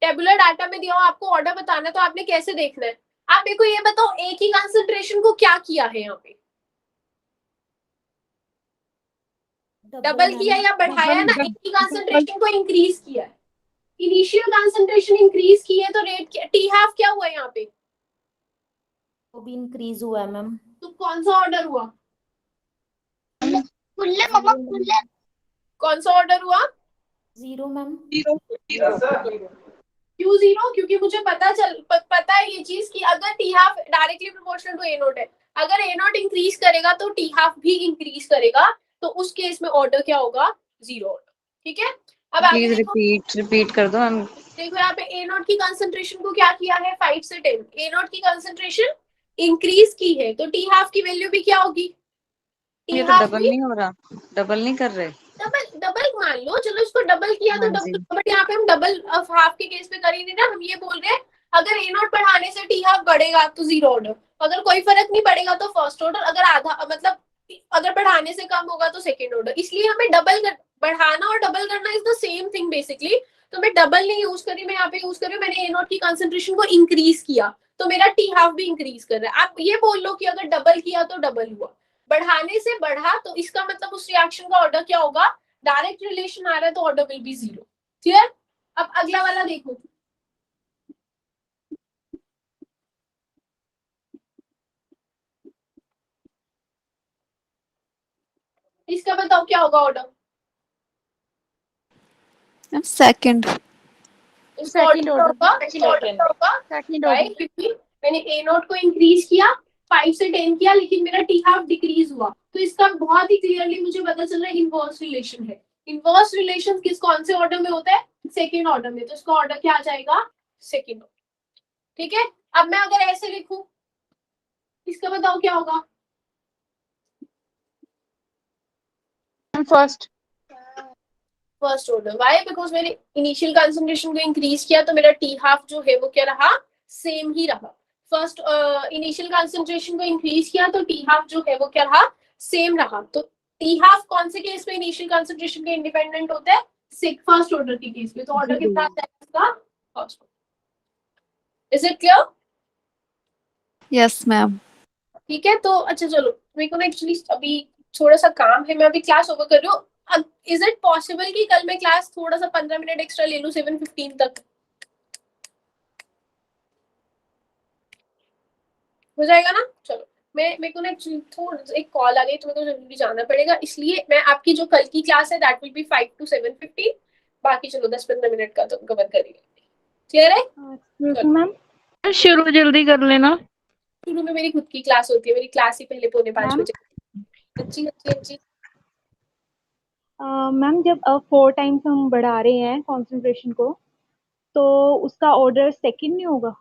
टेबुलर डाटा में दिया हो आपको ऑर्डर बताना है, तो आपने कैसे देखना है? आप मेरे को ये बताओ एक ही कंसंट्रेशन को क्या किया है यहाँ पे? डबल किया या बढ़ाया ना? एक ही कंसंट्रेशन को इंक्रीज किया है. इनिशियल कंसंट्रेशन इंक्रीज की है तो रेट टी हाफ क्या हुआ यहाँ पे? वो भी इंक्रीज हुआ है मैम. तो कौन सा ऑर्डर हुआ? कौन सा ऑर्डर हुआ? 0 मैम. क्यों 0? क्योंकि मुझे पता है ये चीज कि अगर T half directly proportional to A naught है, अगर ए नॉट इंक्रीज करेगा तो टी हाफ भी इंक्रीज करेगा, तो उस केस में ऑर्डर क्या होगा? 0 ऑर्डर. ठीक है, अब आगे रिपीट कर दो मैम. देखो यहाँ पे ए नॉट की कंसंट्रेशन को क्या किया है? 5 से 10. ए नॉट की कंसंट्रेशन इंक्रीज की है तो टी हाफ की वैल्यू भी क्या होगी? ये तो डबल नहीं हो रहा, डबल नहीं कर रहे. डबल मान लो, चलो इसको डबल किया तो डबल, बट यहाँ पे हम डबल हाफ के केस में करेंगे ना. हम ये बोल रहे हैं अगर ए नॉट बढ़ाने से टी हाफ बढ़ेगा तो 0 ऑर्डर, अगर कोई फर्क नहीं पड़ेगा तो फर्स्ट ऑर्डर, अगर आधा मतलब अगर बढ़ाने से कम होगा तो सेकेंड ऑर्डर. इसलिए हमें बढ़ाना और डबल करना is the same thing basically. तो मैं डबल नहीं यूज करी, मैं यहाँ पे यूज कर रही हूँ, मैंने ए नॉट की कंसंट्रेशन को इंक्रीज किया तो मेरा टी हाफ भी इंक्रीज कर रहा है. आप ये बोल लो कि अगर डबल किया तो डबल हुआ, बढ़ाने से बढ़ा, तो इसका मतलब उस रिएक्शन का ऑर्डर क्या होगा? डायरेक्ट रिलेशन आ रहा है तो ऑर्डर विल बी 0. क्लियर? अब अगला वाला देखो. इसका बताओ क्या होगा order? Second. Second order. Right, क्योंकि मैंने ए नॉट को इंक्रीज किया, 5 से 10 किया, लेकिन मेरा टी हाफ डिक्रीज हुआ, तो इसका बहुत ही क्लियरली मुझे पता चल रहा है इनवर्स रिलेशन है. इनवर्स रिलेशन कौन से ऑर्डर में होता है? सेकेंड ऑर्डर में. तो इसका ऑर्डर क्या आ जाएगा? Second order. ठीक है, अब मैं अगर ऐसे लिखूं, इसका बताओ क्या होगा? First order. व्हाई? बिकॉज मैंने इनिशियल कंसंट्रेशन को इंक्रीज किया तो मेरा टी हाफ जो है वो क्या रहा? सेम ही रहा. फर्स्ट इनिशियल कंसंट्रेशन को इंक्रीज किया तो टी हाफ जो है वो क्या रहा? सेम रहा. तो टी हाफ कौन से केस में इनिशियल कंसंट्रेशन के इंडिपेंडेंट होता है? फर्स्ट ऑर्डर के केस में. तो ऑर्डर कितना आता है इसका? First. Is it clear? Yes ma'am. ठीक है, तो अच्छा चलो, मेरे को ना एक्चुअली अभी थोड़ा सा काम है, मैं अभी क्लास ओवर कर रही हूँ. इज इट पॉसिबल कि कल मैं क्लास थोड़ा सा 15 मिनट एक्स्ट्रा ले लूँ 7:15 तक? हो जाएगा ना? चलो, मेरे को ना एक्चुअली थोड़ा एक कॉल आ गई तो मेरे को जल्दी जाना पड़ेगा, इसलिए मैं आपकी जो कल की क्लास है दैट विल बी 5 to 7:15. बाकी चलो 10-15 मिनट का तो कवर करेंगे. क्लियर है? मैम शुरू जल्दी कर लेना. शुरू में मेरी खुद की क्लास होती है, मेरी क्लास ही पहले 4:45 बजे. अच्छी. मैम जब 4 टाइम्स हम बढ़ा रहे हैं कॉन्सेंट्रेशन को, तो उसका ऑर्डर सेकंड नहीं होगा?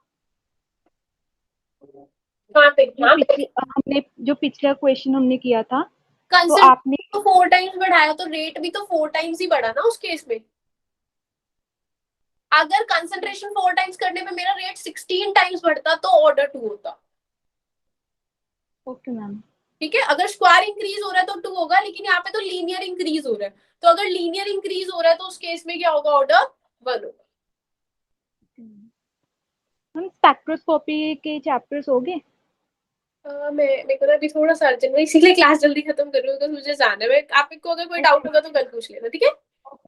कहाँ पे हमने जो पिछला क्वेश्चन हमने किया था, तो कंसंट्रेशन आपने तो 4 टाइम्स बढ़ाया तो रेट भी तो 4 टाइम्स ही बढ़ा ना उस केस में। अगर कंसंट्रेशन 4 टाइम्स करने पे मेरा रेट 16 टाइम्स बढ़ता तो ऑर्डर 2 होता। Okay ma'am. ठीक है, अगर स्क्वायर इंक्रीज हो रहा है तो 2 होगा, लेकिन यहाँ पे तो लीनियर इंक्रीज हो रहा है, तो अगर लीनियर इंक्रीज हो रहा है तो उस केस में क्या होगा, ऑर्डर 1 होगा। हम स्पेक्ट्रोस्कोपी के चैप्टर्स हो गए? मेरे को ना अभी थोड़ा सा अर्जेंट है, इसीलिए क्लास जल्दी खत्म कर रही हूँ, तो मुझे जाना है। आपको अगर कोई डाउट होगा तो कल पूछ लेना, ठीक है?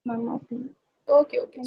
Ma'am okay okay.